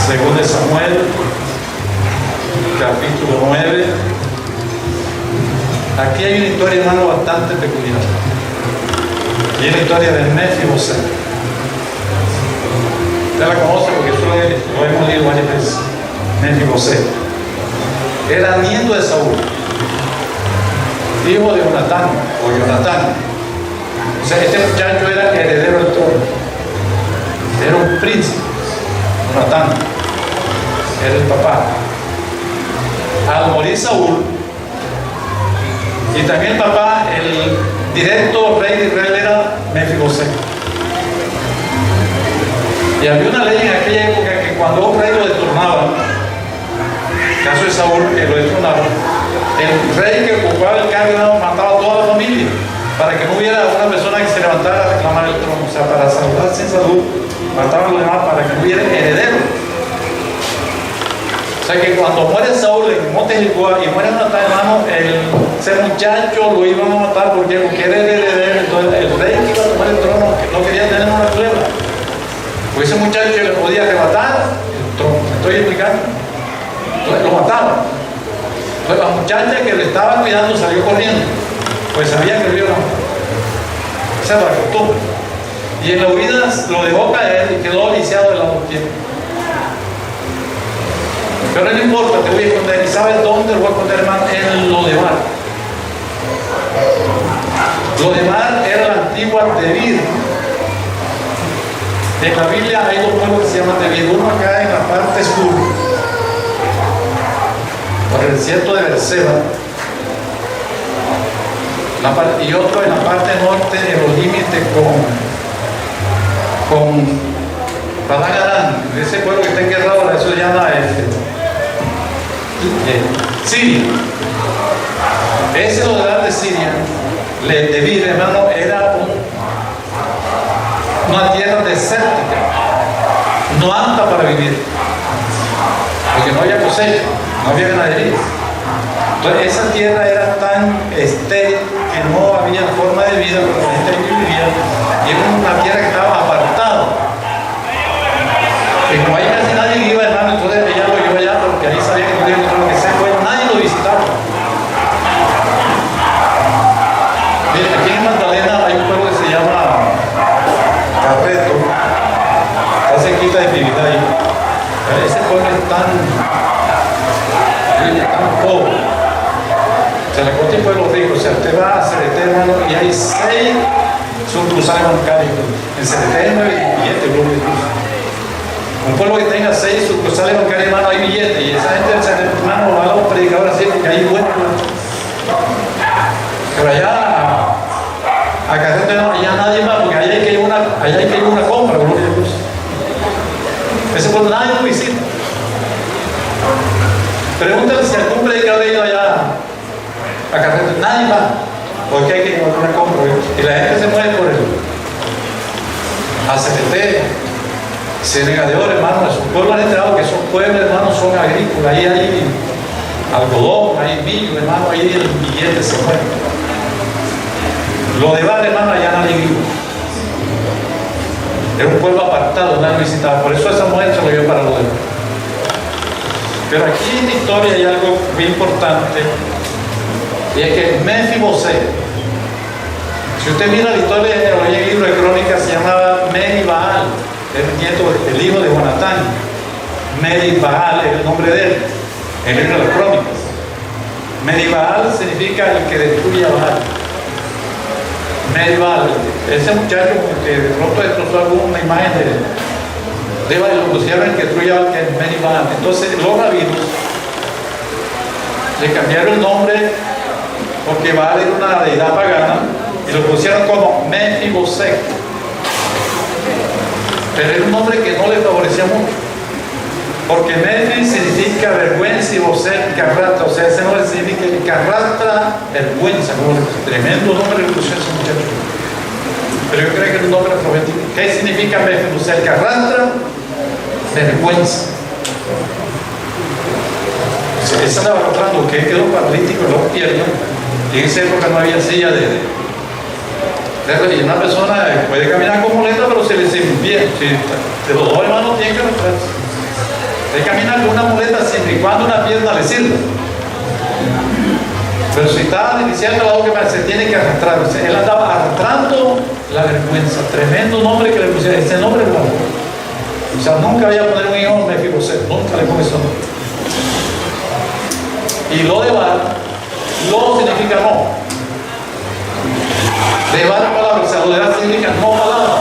Speaker 3: Segundo de Samuel, capítulo 9. Aquí hay una historia, hermano, bastante peculiar. Y es la historia de Mefibosé. Usted la conoce porque eso lo hemos leído varias veces. Mefibosé era nieto de Saúl, hijo de Jonatán, o Jonatán. O sea, este muchacho era heredero del trono. Era un príncipe. Jonatán era el papá. Al morir Saúl, y también el papá, el directo rey de Israel era Mefibosé. Y había una ley en aquella época que cuando un rey lo destornaba, en el caso de Saúl, que lo destronaba, el rey que ocupaba el cargo mataba a toda la familia, para que no hubiera una persona que se levantara a reclamar el trono. O sea, para salvar sin salud, mataban a los demás para que no hubiera heredero. O sea que cuando muere Saúl en Monte Gilboa y muere Jonatán, hermano, ese muchacho lo iban a matar porque era el heredero. Entonces el rey que iba a tomar el trono no quería tener una culebra, porque ese muchacho le podía arrebatar el trono. ¿Me estoy explicando? Entonces lo mataban. Entonces la muchacha que le estaba cuidando salió corriendo, pues sabía que lo iban a matar. Esa es la costumbre. Y en la huida lo dejó caer y quedó lisiado de la muerte. Pero no importa, te voy a esconder. ¿Y sabes dónde lo voy a esconder, hermano? En Lodemar. Lodemar era la antigua Debir. En la Biblia hay dos pueblos que se llaman Debir. Uno acá en la parte sur, por el desierto de Berseba, y otro en la parte norte, en los límites con Padán Aram. Ese pueblo que está en guerra ahora, eso se llama Siria. Ese lugar de Siria, Debir, hermano, era una tierra desértica, no apta para vivir, porque no había cosecha, no había ganadería. Entonces esa tierra era tan estéril que no había forma de vida, porque la gente ahí vivía, y era una tierra que estaba apartada. Y como ahí casi nadie iba, hermano, entonces ella lo iba allá, porque ahí sabía que no tenía otro que sea, pues nadie lo visitaba. Miren, aquí en Magdalena hay un pueblo que se llama Carreto, está cerquita de Pibitay. Ese pueblo es tan pobre. Se le conté el pueblo rico. O sea, usted va a CDT, hermano, y hay 6 sucursales bancarias. En CDT no hay billetes, un pueblo que tenga 6 sucursales bancarias, hermano, hay billetes. Y esa gente, hermano, va a los predicadores así porque hay buenos. Pero allá, acá ya nadie va, porque allá hay que ir una compra, gloria a Dios. Ese pueblo nadie lo visita. Pregúntale si algún predicador ha ido allá a Carreto. Nadie va, porque hay que ir a una compra. Y la gente se mueve por el ACPT, Ciénega de Oro, hermano. Esos pueblos han enterado que esos pueblos, hermano, son agrícolas. Ahí hay algodón, hay millo, hermano, ahí el billete se mueve. Lo de Bar, hermano, allá nadie vive. Era un pueblo apartado, nadie visitaba. Por eso esa mujer se lo dio para lo de Bar. Pero aquí en la historia hay algo muy importante, y es que Mefiboset, si usted mira la historia en el libro de Crónicas, se llamaba Meri-Baal, el hijo de Jonatán. Meri-Baal es el nombre de él, en el libro de las Crónicas. Meri-Baal significa el que destruye a Baal. Meri-Baal, ese muchacho que de pronto destrozó alguna imagen de Baal, lo pusieron el que destruye a Baal, que es Meri-Baal. Entonces los rabinos le cambiaron el nombre porque Baal era una deidad pagana y lo pusieron como Mefiboset. Pero era un nombre que no le favorecía mucho, porque Mefi significa vergüenza y Boset que arrastra. O sea, ese nombre significa que arrastra vergüenza. Como tremendo nombre le pusieron a ese muchacho. Pero yo creo que es un nombre profético. ¿Qué significa Mefiboset? Que arrastra vergüenza. Esa andaba arrastrando, que quedó paralítico en los piernas. Y en esa época no había silla y una persona puede caminar con muleta, pero se le sirve bien. Si de los dos hermanos tienen que arrastrarse. Puede caminar con una muleta siempre y cuando una pierna le sirva. Pero si está iniciando algo que se tiene que arrastrar. O sea, él andaba arrastrando la vergüenza. Tremendo nombre que le pusieron. Ese nombre es bueno. O sea, nunca voy a poner un hijo Mefiboset. Nunca le pongo ese nombre. Y lo de Bar, lo significa no. De Bar palabra, o sea, lo de Bar significa no palabra.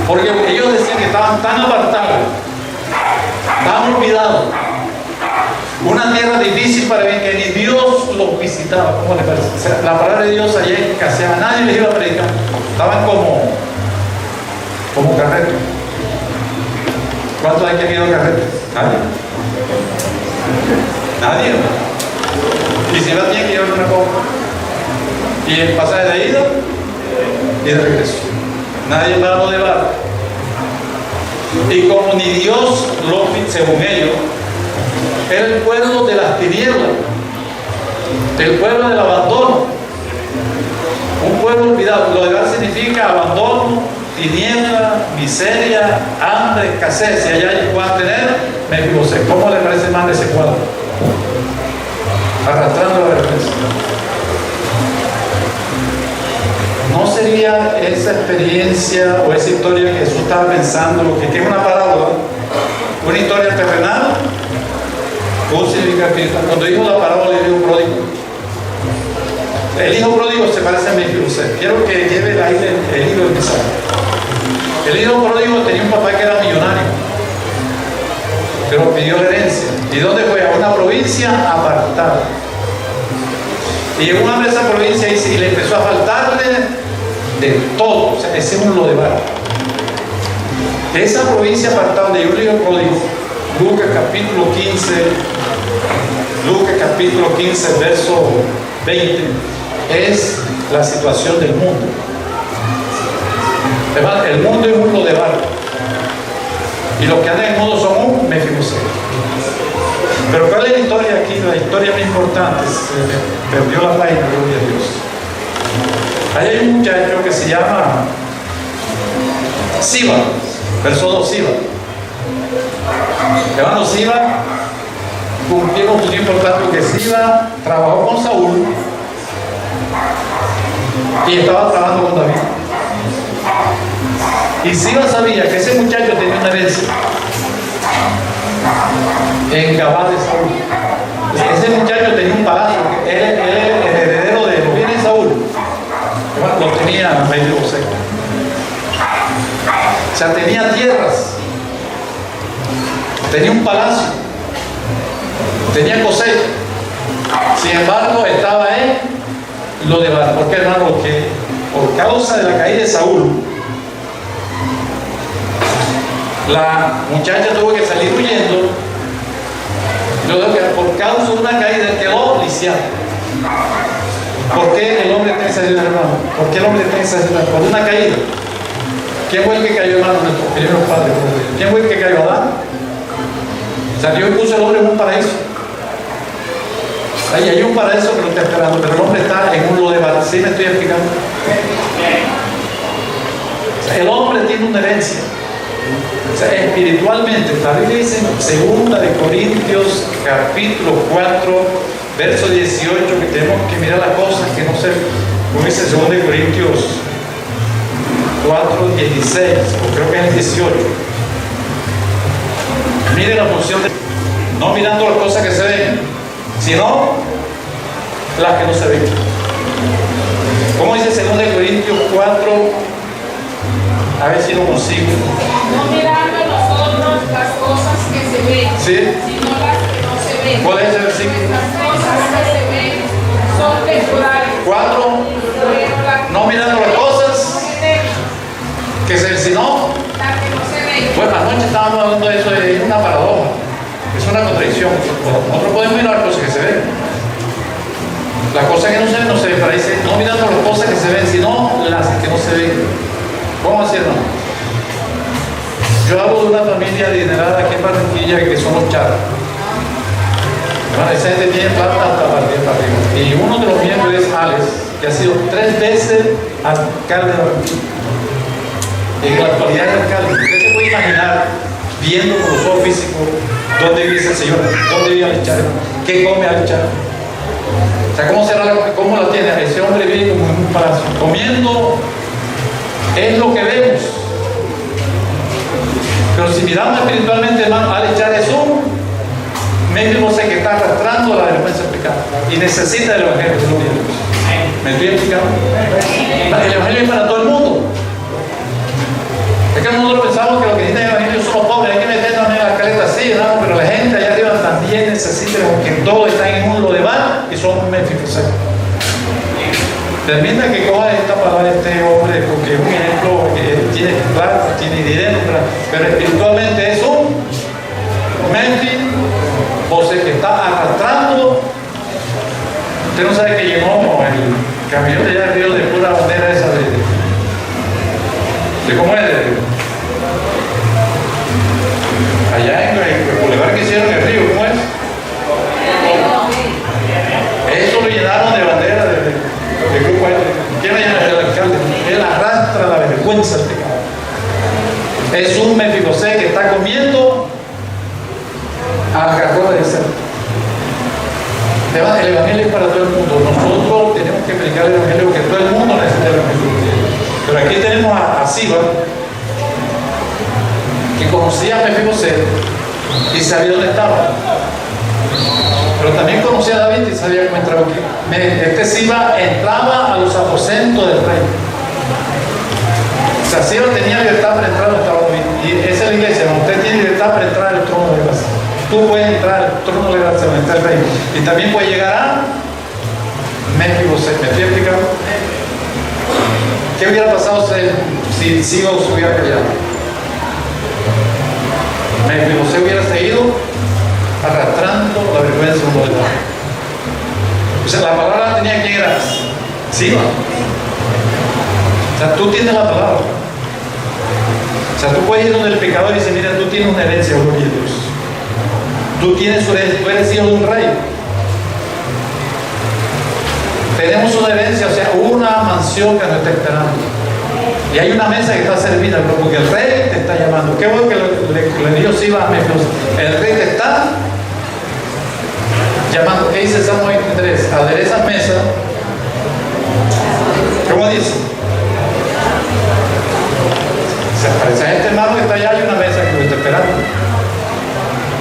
Speaker 3: Porque ellos decían que estaban tan apartados, tan olvidados. Una tierra difícil para vivir, que ni Dios los visitaba. ¿Cómo les parece? O sea, la palabra de Dios allá escaseaba, nadie les iba a predicar. Estaban como Carreto. ¿Cuántos hay que ir a Carreto? Nadie. Y si va, tiene que llevar una compra. Y el pasaje de ida y de regreso. Nadie va a lo de Bar. Y como ni Dios lo, según ellos, era el pueblo de las tinieblas, el pueblo del abandono, un pueblo olvidado. Lo de Bar significa abandono, tiniebla, miseria, hambre, escasez. Si allá ellos puedan tener, Mefiboset. ¿Cómo le parece más de ese cuadro? Arrastrando la vergüenza. ¿No sería esa experiencia o esa historia que Jesús estaba pensando, lo que es una parábola, una historia terrenal, un significativo? Cuando dijo la parábola del hijo pródigo, el hijo pródigo se parece a Mefiboset. Quiero que lleve el aire el hilo del mensaje. El hijo pródigo tenía un papá que era millonario, pero pidió herencia. ¿Y dónde fue? A una provincia apartada. Y llegó un hombre a esa provincia y le empezó a faltarle de todo. O sea, ese es un lo de Bar. Esa provincia apartada donde yo le digo pródigo, Lucas capítulo 15, verso 20, es la situación del mundo. Además, el mundo es un lo de Bar. Y los que andan en el mundo son un Mefiboset. Pero ¿cuál es la historia aquí? La historia más importante, se perdió la página, gloria a Dios. Ahí hay un muchacho que se llama Siba, verso 2, Siba. Hermano, Siba cumplió un punto importante porque Siba trabajó con Saúl y estaba trabajando con David. Y Siba sabía que ese muchacho tenía una herencia en Gabá de Saúl. Ese muchacho tenía un palacio, él era el heredero de los bienes de Saúl. Lo tenía Mefibosé. O sea, tenía tierras, tenía un palacio, tenía cosecha. Sin embargo, estaba en lo de Gabá. ¿Por qué, hermano? Porque por causa de la caída de Saúl, la muchacha tuvo que salir huyendo. Luego que por causa de una caída quedó lisiada. ¿Por qué el hombre tiene esa ayuda, hermano? ¿Por qué el hombre tiene esa ayuda? Por una caída. ¿Quién fue el que cayó, hermano? Nuestros primeros padres. ¿Quién fue el que cayó? Adán. Salió y puso el hombre en un paraíso. Ahí hay un paraíso que lo está esperando, pero el hombre está en un lodebar. ¿Sí me estoy explicando? O sea, el hombre tiene una herencia. O sea, espiritualmente, la Biblia dice en 2 de Corintios capítulo 4 verso 18 que tenemos que mirar las cosas que no se, como dice 2 de Corintios 4, 16, o creo que es el 18. Mire la función de no mirando las cosas que se ven, sino las que no se ven. ¿Cómo dice 2 de Corintios 4? A ver si lo consigo.
Speaker 5: No mirando nosotros las cosas que se ven,
Speaker 3: ¿Sí?
Speaker 5: sino las que no se ven.
Speaker 3: ¿Cuál es el versículo?
Speaker 5: Las cosas que se ven son temporales.
Speaker 3: 4. No mirando las cosas que se ven, sino.
Speaker 5: Las que no se ven.
Speaker 3: Bueno, anoche estábamos hablando de eso, es una paradoja, es una contradicción. Nosotros podemos mirar las cosas que se ven. Las cosas que no se ven, no se ven. Pero dice, no mirando las cosas que se ven, sino las que no se ven. ¿Cómo así, hermano? Yo hablo de una familia adinerada aquí en Barranquilla que son los Charas. Esa gente tiene plata hasta partir para arriba. Y uno de los miembros es Alex, que ha sido 3 veces alcalde de Barranquilla. En la actualidad es alcalde. Usted se puede imaginar, viendo con los ojos físicos, dónde vive ese señor, dónde vive Alex Chara, qué come Alex Chara. O sea, ¿cómo la tiene? Ese hombre vive como en un palacio, comiendo. Es lo que vemos. Pero si miramos espiritualmente, hermano, Alex Chara es un Mefibosé que está arrastrando la vergüenza del pecado y necesita el evangelio. ¿Me estoy explicando? El evangelio es para todo el mundo. Es que nosotros pensamos que lo que necesitan el evangelio son los pobres, hay que meternos en la caleta así, ¿no? Pero la gente allá arriba también necesita, porque todos están en un lodebar y son Mefibosé. Permita que coja esta palabra este hombre, porque es un ejemplo que tiene plata, tiene dinero, pero espiritualmente es un Mefibosé que está arrastrando. Usted no sabe que llenó el camión de allá arriba de pura bandera esa de ¿cómo es? Allá en el bulevar que hicieron en el río, ¿cómo es? Eso lo llenaron de bandera de grupo. ¿Quién le llama el alcalde? Él arrastra la vergüenza del pecado. Es un Mefibosé que está comiendo algarroba de cerdo. El evangelio es para todo el mundo. Nosotros tenemos que predicar el evangelio porque todo el mundo necesita el evangelio. Pero aquí tenemos a Siba, que conocía a Mefibosé y sabía dónde estaba. Pero también conocía a David y sabía cómo entraba aquí. Este Siba entraba a los aposentos del rey. O sea, Siba tenía libertad para entrar donde estaba David. Y esa es la iglesia, usted tiene libertad para entrar al trono de gracia. Tú puedes entrar al trono de gracia donde está el rey. Y también puedes llegar a Mefibosé. ¿Me estoy explicando? ¿Qué hubiera pasado si Siba se hubiera callado? Mefibosé hubiera seguido arrastrando la vergüenza de un lodebar. O sea, la palabra la tenía, ¿quién era? Siba. O sea, tú tienes la palabra. O sea, tú puedes ir donde el pecador y decir, mira, tú tienes una herencia, gloria a Dios. Tú eres hijo de un rey. Tenemos una herencia, o sea, una mansión que nos está esperando. Y hay una mesa que está servida, porque el rey te está llamando. Qué bueno que le dijo Siba a Mefiboset. El rey te está llamando. ¿Qué dice Salmo 23? Adereza mesa. ¿Cómo dice? Se aparece a este hermano que está allá, hay una mesa que lo está esperando.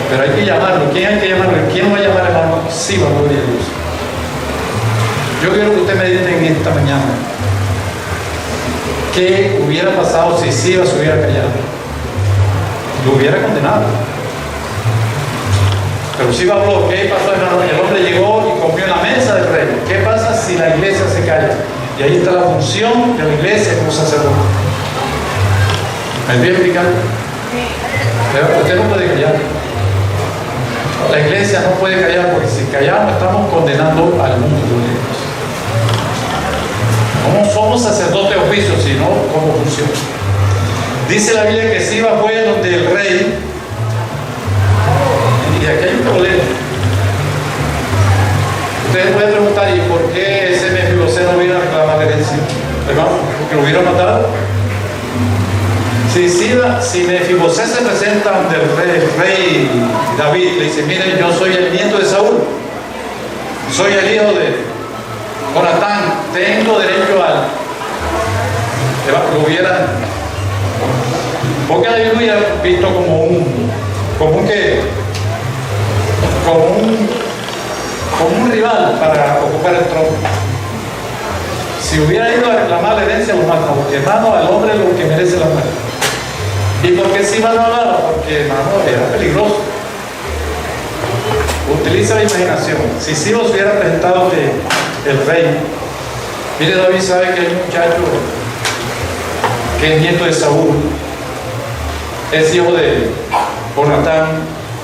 Speaker 3: Pero hay que llamarlo. ¿Quién hay que llamarlo? ¿Quién va a llamar al hermano? Siba, gloria a Dios. Yo quiero que usted medite en esta mañana. ¿Qué hubiera pasado si Siba se hubiera callado? Lo hubiera condenado. Pero Siba habló. ¿Qué pasó, hermano? El hombre llegó y comió en la mesa del rey. ¿Qué pasa si la iglesia se calla? Y ahí está la función de la iglesia como sacerdote. ¿Me estoy explicando? Pero usted no puede callar. La iglesia no puede callar, porque si callamos estamos condenando al mundo de Dios. No somos sacerdotes de oficio, sino como función. Dice la Biblia que Siba fue donde el rey, y aquí hay un problema. Ustedes pueden preguntar, ¿y por qué ese Mefiboset no vino a reclamar la herencia? ¿Hermano? ¿Porque lo hubiera matado? Si Mefiboset se presenta ante el rey David, le dice: miren, yo soy el nieto de Saúl, soy el hijo de Jonatán, tengo derecho al... Lo hubiera... Porque David lo hubiera visto como un rival para ocupar el trono. Si hubiera ido a reclamar la herencia, lo mata, porque hermano, al hombre lo que merece la muerte. ¿Y por qué Siba no hablaba? Porque hermano, era peligroso. Utiliza la imaginación. Si Siba se hubiera presentado ante el rey, mire, David sabe que hay un muchacho que es nieto de Saúl, es hijo de Jonatán,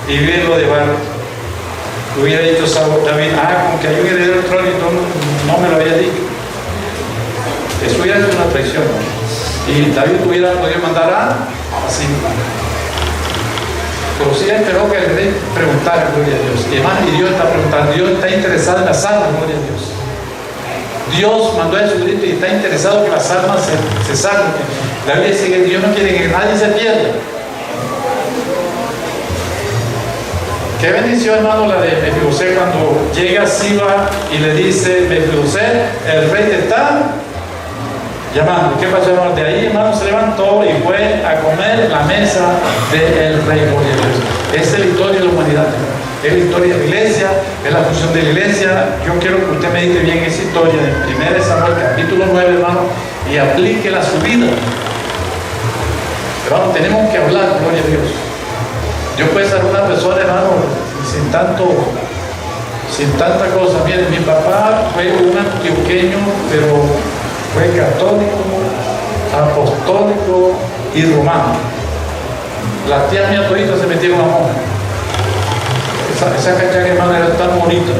Speaker 3: y bien lo llevar. Hubiera dicho Saúl, David: como que hay un heredero del trono y tú no me lo había dicho. Eso hubiera sido una traición. Y David hubiera podido mandar así. Pero sí esperó que el rey preguntara, gloria a Dios. Y hermano, y Dios está preguntando, Dios está interesado en las almas, gloria a Dios. Dios mandó a Jesucristo y está interesado que las almas se salven. La Biblia dice que Dios no quiere que nadie se pierda. Qué bendición, hermano, la de Mefiboset cuando llega Siba y le dice: Mefiboset, el rey te está llamando. ¿Qué pasó, hermano? De ahí, hermano, se levantó y fue a comer la mesa del rey, gloria a Dios. Esa es la historia de la humanidad, es la historia de la iglesia, es la función de la iglesia. Yo quiero que usted medite bien esa historia de 1 Samuel capítulo 9, hermano, y aplíquela a su vida. Hermano, tenemos que hablar, gloria a Dios. Yo puedo ser una persona, hermano, sin tanta cosa. Miren, mi papá fue un antioqueño, pero fue católico, apostólico y romano. Las tías mías toditas se metieron a monja. Esa cachaca, hermana, era tan bonita.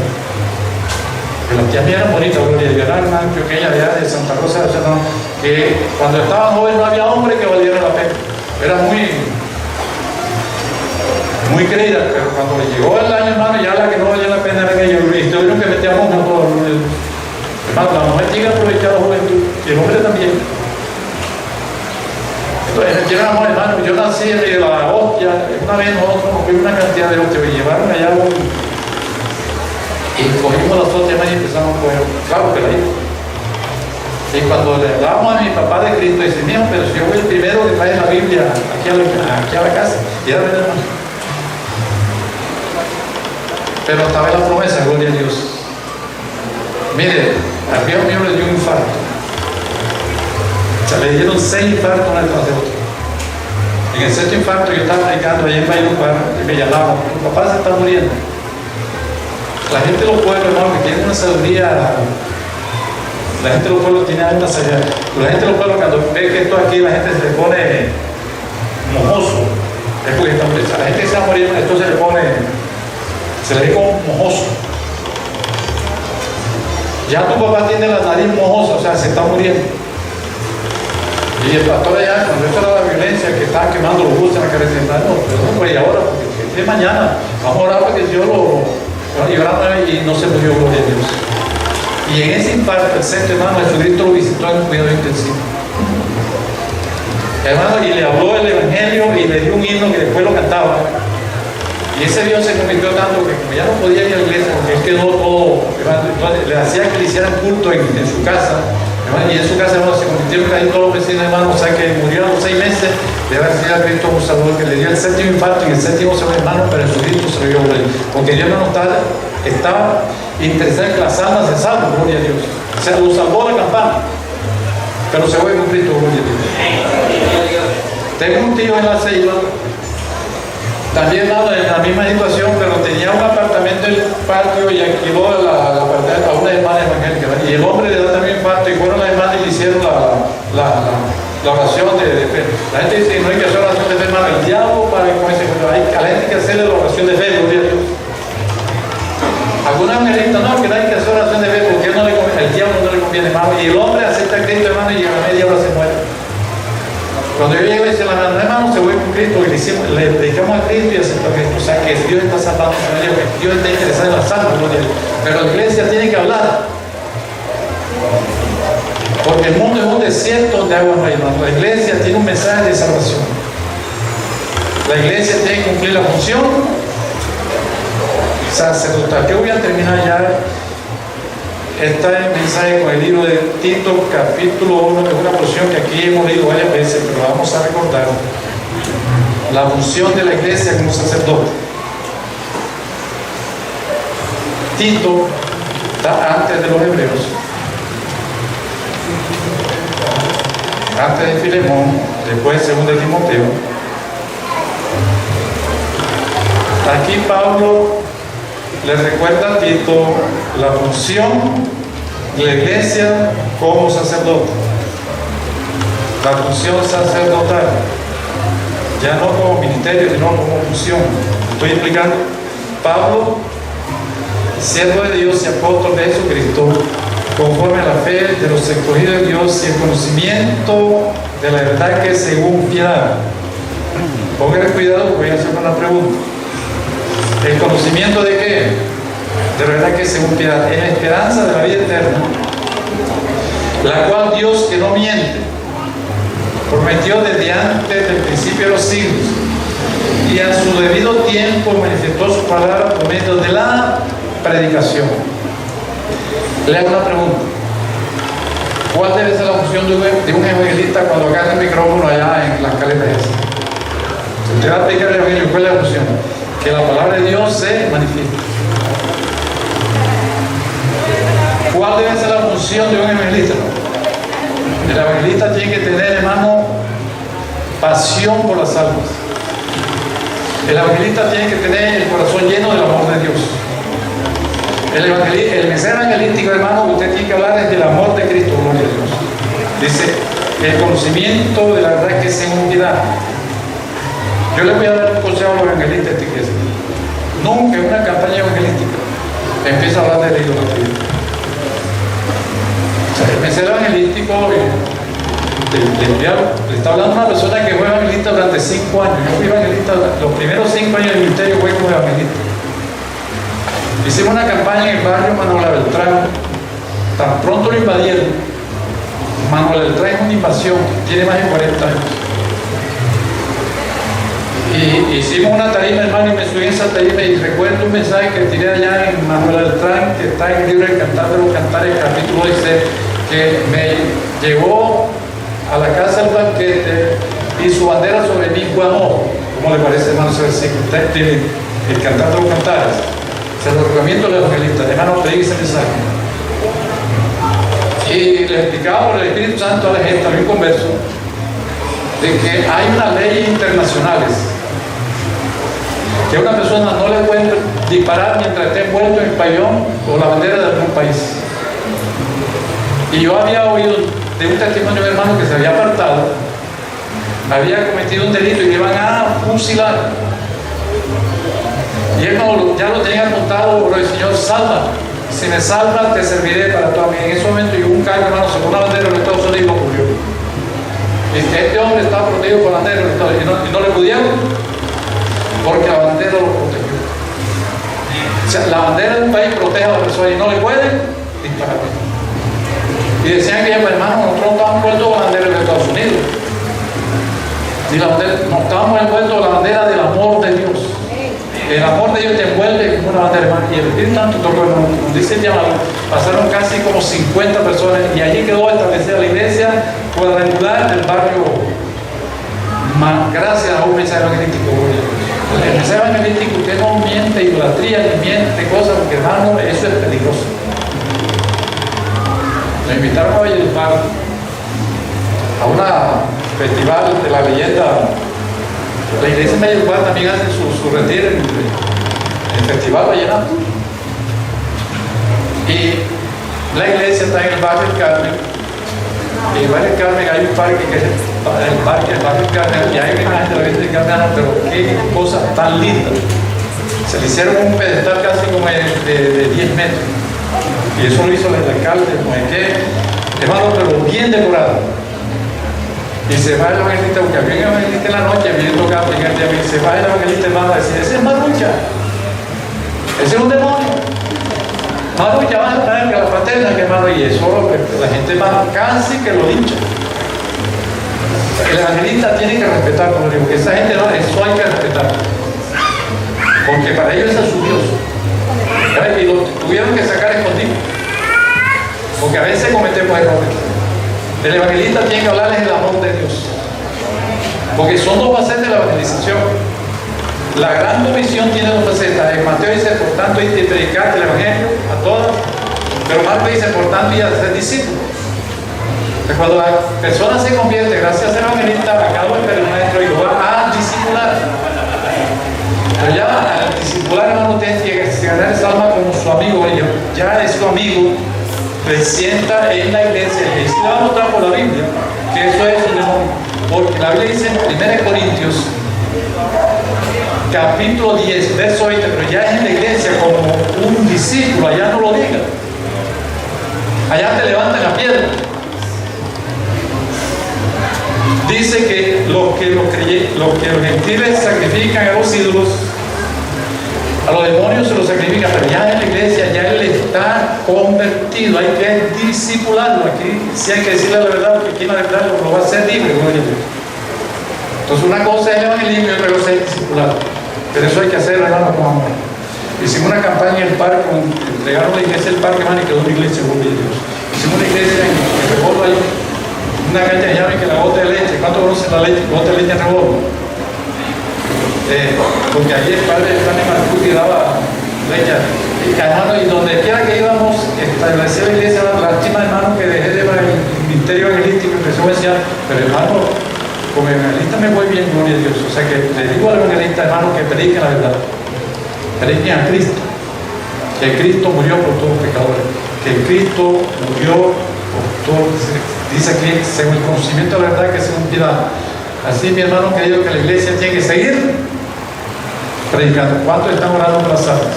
Speaker 3: Que las tías mías eran bonitas, gloria a Dios. Era una antioqueña de Santa Rosa de Chalón, que cuando estaban jóvenes no había hombre que valiera la pena. Era muy creída, pero cuando le llegó el año, hermano, ya la que no valía la pena era ellos. Y tuvieron que meter a monja todo. Hermano, la mujer tiene que aprovechar la juventud, y el hombre también. Entonces, metieron a monja, hermano. Yo nací en la hostia. Una vez nosotros nos fuimos una cantidad de hostias, y llevaron allá y cogimos las hostias y empezamos a coger, claro, que la hizo. Y cuando le hablábamos a mi papá de Cristo, dice: mijo, pero si yo fui el primero que trae la Biblia aquí a la casa. Y era verdad, hermano. Pero estaba la promesa, gloria a Dios. Mire, al viejo mío le dio un infarto. O sea, le dieron 6 infartos uno detrás de otro. En el 6º infarto yo estaba predicando allá en Valledupar y me llamaban: tu papá se está muriendo. La gente de los pueblos, hermano, que tiene una sabiduría. La gente de los pueblos tiene una sabiduría. La gente de los pueblos, cuando ve que esto aquí, la gente se le pone mojoso. Es porque está muriendo. La gente que se va a morir, esto se le ve como mojoso. Ya tu papá tiene la nariz mojosa, o sea, se está muriendo. Y el pastor allá, cuando eso era la violencia, que estaban quemando los buses en la carretera, no, pero no fue ahora, porque es mañana, vamos a orar para que Dios lo librara y no se murió, gloria a Dios. Y en ese infarto, el centro, hermano, Jesucristo lo visitó en un cuidado intensivo. Hermano, y le habló el Evangelio y le dio un himno que después lo cantaba. Y ese Dios se convirtió tanto que como ya no podía ir a la iglesia, porque él quedó todo, hermano, entonces le hacía que le hicieran culto en su casa, hermano, y en su casa, hermano, se convirtieron ahí todos los vecinos, hermano, o sea que murió a los 6 meses de haber sido a Cristo como Salvador, que le dio el séptimo infarto y el séptimo se fue, hermano, pero Jesucristo se lo dio por él, porque Dios no estaba interesado en que las almas se salven, gloria a Dios. O sea, lo salvó la campana, pero se fue con Cristo, gloria a Dios. Tengo un tío en la Ceiba, también en la misma situación, pero tenía un apartamento en el patio y alquiló a una hermana evangélica, ¿verdad? Y el hombre le da también infarto y fueron las hermanas y le hicieron la oración de fe. La gente dice que no hay que hacer oración de fe, hermano. El diablo para con ese juego. A la gente hay que hacerle la oración de fe, gloria a Dios. Algunos evangelistas no, que no hay que hacer oración de fe porque el diablo no le conviene, hermano. Y el hombre acepta a Cristo, hermano, y a la media hora se muere. Cuando yo llego y dice la hermano, se fue con Cristo y le dedicamos a Cristo y aceptó a Cristo. O sea que Dios está salvando, Dios está interesado en la salva, pero la iglesia tiene que hablar. Porque el mundo es un desierto de agua no hay, hermano. La iglesia tiene un mensaje de salvación. La iglesia tiene que cumplir la función sacerdotal. Yo voy a terminar ya. Está el mensaje con el libro de Tito, capítulo 1, que es una porción que aquí hemos leído varias veces, pero la vamos a recordar. La función de la iglesia como sacerdote. Tito está antes de los hebreos, antes de Filemón, después segundo de Timoteo. Aquí Pablo le recuerda a Tito la función de la iglesia como sacerdote, la función sacerdotal, ya no como ministerio, sino como función. Estoy explicando. Pablo, siervo de Dios y apóstol de Jesucristo, conforme a la fe de los escogidos de Dios y el conocimiento de la verdad que es según piedad. Pónganle cuidado porque voy a hacer una pregunta. ¿El conocimiento de qué? De verdad que según piedad, es la esperanza de la vida eterna, la cual Dios, que no miente, prometió desde antes del principio de los siglos y a su debido tiempo manifestó su palabra por medio de la predicación. Le hago una pregunta. ¿Cuál debe ser la función de un evangelista cuando agarra el micrófono allá en las caletas esas? Usted va a explicar el evangelio. ¿Cuál es la función? Que la palabra de Dios se manifieste. ¿Cuál debe ser la función de un evangelista? El evangelista tiene que tener, hermano, pasión por las almas. El evangelista tiene que tener el corazón lleno del amor de Dios. El mensaje evangelístico, hermano, usted tiene que hablar es del amor de Cristo, gloria a Dios. Dice, el conocimiento de la verdad que es según piedad. Yo le voy a dar un consejo a los evangelistas de esta iglesia. Nunca en una campaña evangelística empieza a hablar de la idolatría. O sea, el mensaje evangelístico le está hablando a una persona que fue evangelista durante 5 años. Yo fui evangelista, los primeros 5 años del ministerio fue como evangelista. Hicimos una campaña en el barrio Manuel Beltrán. Tan pronto lo invadieron. Manuel Beltrán es una invasión, tiene más de 40 años. Y hicimos una tarima, hermano, y me subí en esa tarima y recuerdo un mensaje que tiré allá en Manuel Beltrán, que está en el libro de Cantar de los Cantares, capítulo 16, que me llevó a la casa del banquete y su bandera sobre mí fue amor. ¿Cómo le parece, hermano, ese versículo? El Cantar de los Cantares. Se lo recomiendo a los evangelistas, hermano, pedí ese mensaje. Y le explicaba por el Espíritu Santo a la gente, a mi converso, de que hay unas leyes internacionales que a una persona no le puede disparar mientras esté envuelto en el pabellón o la bandera de algún país. Y yo había oído de un testimonio de un hermano que se había apartado, había cometido un delito y le iban a fusilar. Y él ya lo tenía apuntado por el Señor, salva. Si me salvas, te serviré para toda mi vida. En ese momento llegó un carro, hermano, sacó una bandera de los Estados Unidos y lo murió. Y este hombre estaba protegido por la bandera de los Estados Unidos y no le pudieron, porque la bandera dedo lo protegió. O sea, la bandera de un país protege a la persona y no le pueden disparar. Y decían que, hermano, nosotros no estábamos envueltos con la bandera de Estados Unidos. Y la bandera, no estábamos envueltos con la bandera del amor de Dios. El amor de Dios te envuelve como una bandera, hermano. Y el Espíritu Santo tocó, hermano, como dice el llamado, pasaron casi como 50 personas y allí quedó establecida la iglesia cuadrangular del barrio. Gracias a un mensaje evangelístico. El mensaje evangelístico, usted no miente idolatría ni miente cosas, porque, hermano, eso es peligroso. Me invitaron a Valledupar a un festival de la leyenda. La iglesia de Valledupar también hace su retiro en el festival vallenato. Y la iglesia está en el barrio del Carmen. Y en el barrio del Carmen hay un parque que es el barrio del Carmen, y hay una imagen de la Virgen del Carmen, pero qué cosa tan linda. Se le hicieron un pedestal casi como de 10 metros. Y eso lo hizo el alcalde, no sé qué, hermano, pero bien decorado. Y se va el evangelista, porque había un evangelista en la noche, viene tocando, y se va el evangelista, hermano, a decir: ese es Marucha, ese es un demonio. Marucha, vas a traer que la paterna, que, hermano, y eso la gente más casi que lo hincha. El evangelista tiene que respetar, como digo, que esa gente no, eso hay que respetar. Porque para ellos ese es su Dios. Y lo tuvieron que sacar escondido, porque a veces cometemos errores. El evangelista tiene que hablarles del amor de Dios, porque son dos facetas de la evangelización. La gran comisión tiene dos facetas. En Mateo dice: por tanto, id y predicad el evangelio a todas. Pero Marcos dice: por tanto, id a ser discípulos. Cuando la persona se convierte, gracias al evangelista, acaba el maestro y lo va a discipular. Pero ya al discipular, hermano, tiene que ganar esa alma como su amigo. Ya es su amigo, presenta en la iglesia. Y se va a mostrar por la Biblia que eso es un demonio. Porque la Biblia dice en 1 Corintios, capítulo 10, verso 20, pero ya es en la iglesia como un discípulo, allá no lo diga. Allá te levantan la piedra. Dice que los gentiles sacrifican a los ídolos, a los demonios se los sacrifican, pero ya en la iglesia ya él está convertido, hay que discipularlo. Aquí sí hay que decirle la verdad, porque aquí la verdad lo va a hacer libre. Entonces una cosa es el evangelismo y otra cosa es discipular. Pero eso hay que hacer, hermano, con amor. Hicimos una campaña en el parque, entregaron la iglesia del parque, hermano, y quedó una iglesia, gloria a Dios. Hicimos una iglesia en Rebollo ahí, una cancha de llave que la gota de leche. ¿Cuánto conocen la leche? Gota de leche en Rebollo. Porque allí el padre de Fanny Marcuti daba leche. Y donde quiera que íbamos, establecía la iglesia, lástima, hermano, que dejé de ver el ministerio evangelístico y empezó a decir: pero, hermano, como evangelista me voy bien, gloria a Dios. O sea que le digo al evangelista, hermano, que prediquen la verdad. Prediquen a Cristo. Que Cristo murió por todos los pecadores. Que Cristo murió por todos. Dice que según el conocimiento de la verdad, que según piedad. Así, mi hermano querido, que la iglesia tiene que seguir predicando. ¿Cuántos están orando por las almas?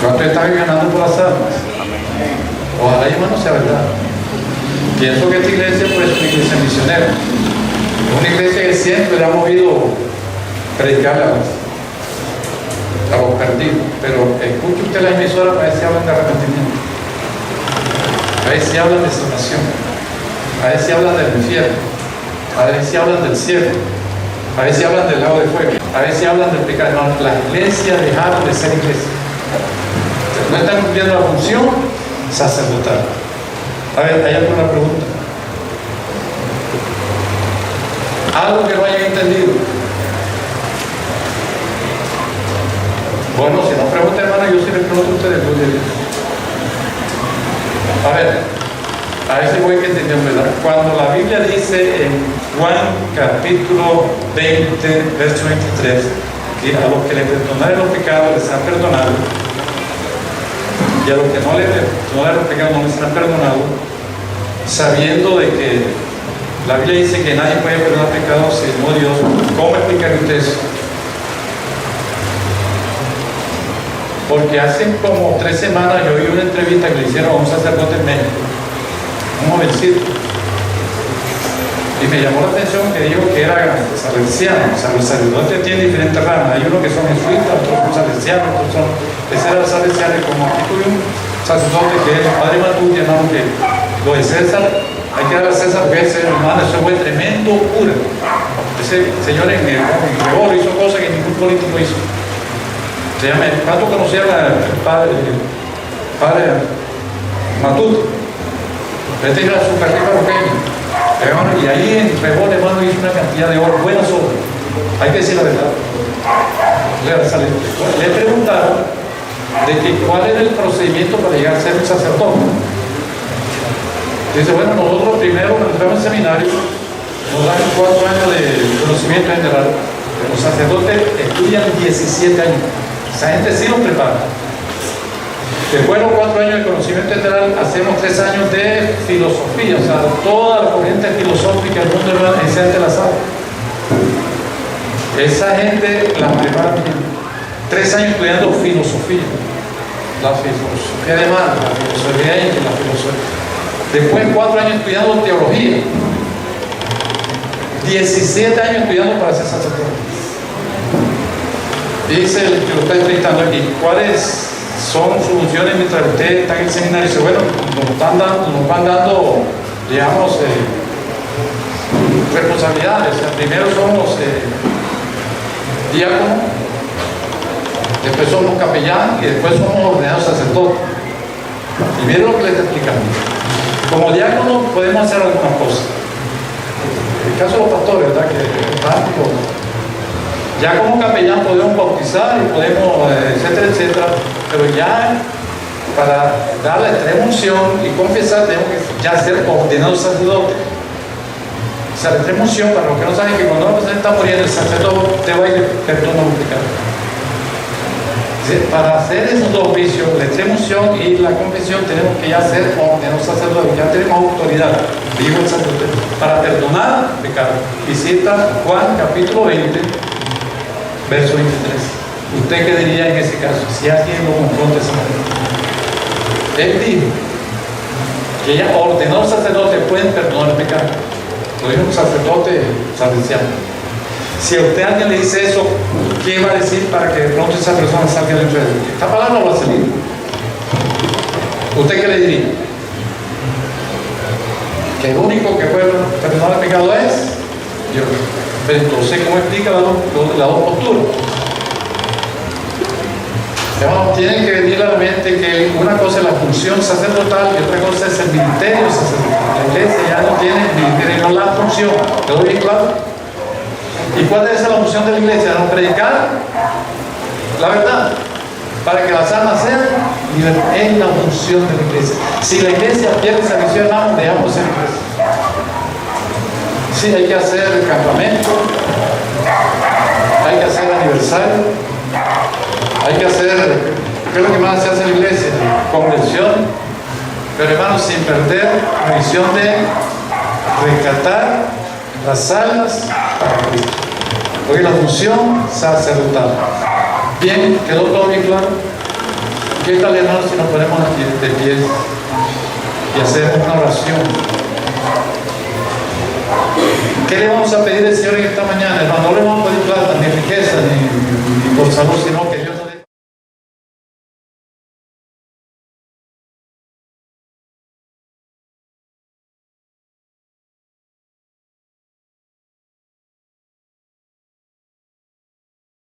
Speaker 3: ¿Cuántos están ganando por las almas? Ojalá, hermano, sea verdad. Pienso que esta iglesia pues, es una iglesia misionera. Es una iglesia que siempre le ha movido predicar a los perdidos. Pero escuche usted la emisora, para ver si hablan de arrepentimiento. A ver si hablan de salvación. A ver si hablan del infierno. A ver si hablan del cielo. A ver si hablan del lago de fuego. A ver si hablan del pecado. No, las iglesias dejaron de ser iglesias. No están cumpliendo la función sacerdotal. A ver, ¿hay alguna pregunta? Algo que no hayan entendido. Bueno, si no pregunta, hermano, yo sí les pregunto a ustedes. A ver si voy a entender, ¿verdad? Cuando la Biblia dice en Juan capítulo 20, verso 23, que a los que le perdonaron los pecados les han perdonado, y a los que no le perdonaron los pecados no les han perdonado, sabiendo de que la Biblia dice que nadie puede perdonar pecados sino Dios. ¿Cómo explican ustedes? Porque hace como 3 semanas yo oí una entrevista que le hicieron a un sacerdote en México, un jovencito. Y me llamó la atención que dijo que era salesiano. O sea, los sacerdotes tienen diferentes ramas. Hay unos que son jesuitas, otros son salesianos, otros son... Ese era el salesiano, y como aquí tuve un sacerdote que es el padre Matute, hermano, que lo de César, hay que darle a César porque ese hermano, ese fue tremendo cura. Ese señor en Rebolo hizo cosas que ningún político hizo. Se llama, ¿cuánto conocían al padre Matute? Este era su carrera pequeña. Hermano, y ahí en Rebolo, hermano, hizo una cantidad de obras, buenas obras. Hay que decir la verdad. Le preguntaron de que cuál era el procedimiento para llegar a ser un sacerdote. Dice, bueno, nosotros primero entramos al seminario, nos dan 4 años de conocimiento general. Los sacerdotes estudian 17 años. Esa gente sí los prepara. Después de los 4 años de conocimiento general, hacemos 3 años de filosofía, o sea, toda la corriente filosófica del mundo, hermano, esa gente la sabe. Esa gente la prepara bien. 3 años estudiando filosofía. La filosofía de mar, la filosofía de la filosofía. Después 4 años estudiando teología. 17 años estudiando para ser sacerdote. Dice el que lo está explicando aquí, ¿cuáles son sus funciones mientras usted está en el seminario? Dice, bueno, nos van dando, digamos, responsabilidades. O sea, primero somos diáconos, después somos capellán y después somos ordenados sacerdotes. Y miren lo que le está explicando. Como diácono podemos hacer algunas cosas. En el caso de los pastores, ¿verdad? Que es práctico. Ya como capellán podemos bautizar y podemos, etcétera, etcétera. Pero ya para dar la extrema unción y confesar tenemos que ya ser ordenados sacerdotes. O sea, la extrema unción, para los que no saben, que cuando una persona está muriendo, el sacerdote te va a ir perdona los pecados. Para hacer esos dos oficios, la extrema unción y la confesión, tenemos que ya ser ordenados sacerdotes, ya tenemos autoridad, dijo el sacerdote, para perdonar pecados. Y cita Juan capítulo 20, verso 23. ¿Usted qué diría en ese caso? Si alguien lo confronta de esa manera. Él dijo que ya ordenados sacerdotes pueden perdonar pecados. Lo dijo un sacerdote salesiano. Si a usted alguien le dice eso, ¿qué va a decir para que de pronto esa persona salga del infierno? ¿Esta palabra va a salir? ¿Usted qué le diría? Que el único que puede perdonar el pecado es Dios. Pero entonces, ¿cómo explica las dos posturas? Tienen que venir a la mente que una cosa es la función sacerdotal y otra cosa es el ministerio sacerdotal. La iglesia ya no tiene el ministerio, no la función. ¿Quedó bien claro? ¿Y cuál debe ser la función de la iglesia? ¿No predicar la verdad? Para que las almas sean libertadas. Es la función de la iglesia. Si la iglesia pierde servicio de almas, dejamos de ser iglesia. Sí, hay que hacer campamento, hay que hacer aniversario, hay que hacer, ¿qué es lo que más se hace en la iglesia? Convención, pero hermanos, sin perder la visión de rescatar las almas para Cristo. Hoy la función sacerdotal. Bien, ¿quedó todo bien claro? ¿Qué tal, hermanos, si nos ponemos de pie y hacemos una oración? ¿Qué le vamos a pedir al Señor en esta mañana, hermano? No le vamos a pedir plata, ni riqueza, ni por salud, sino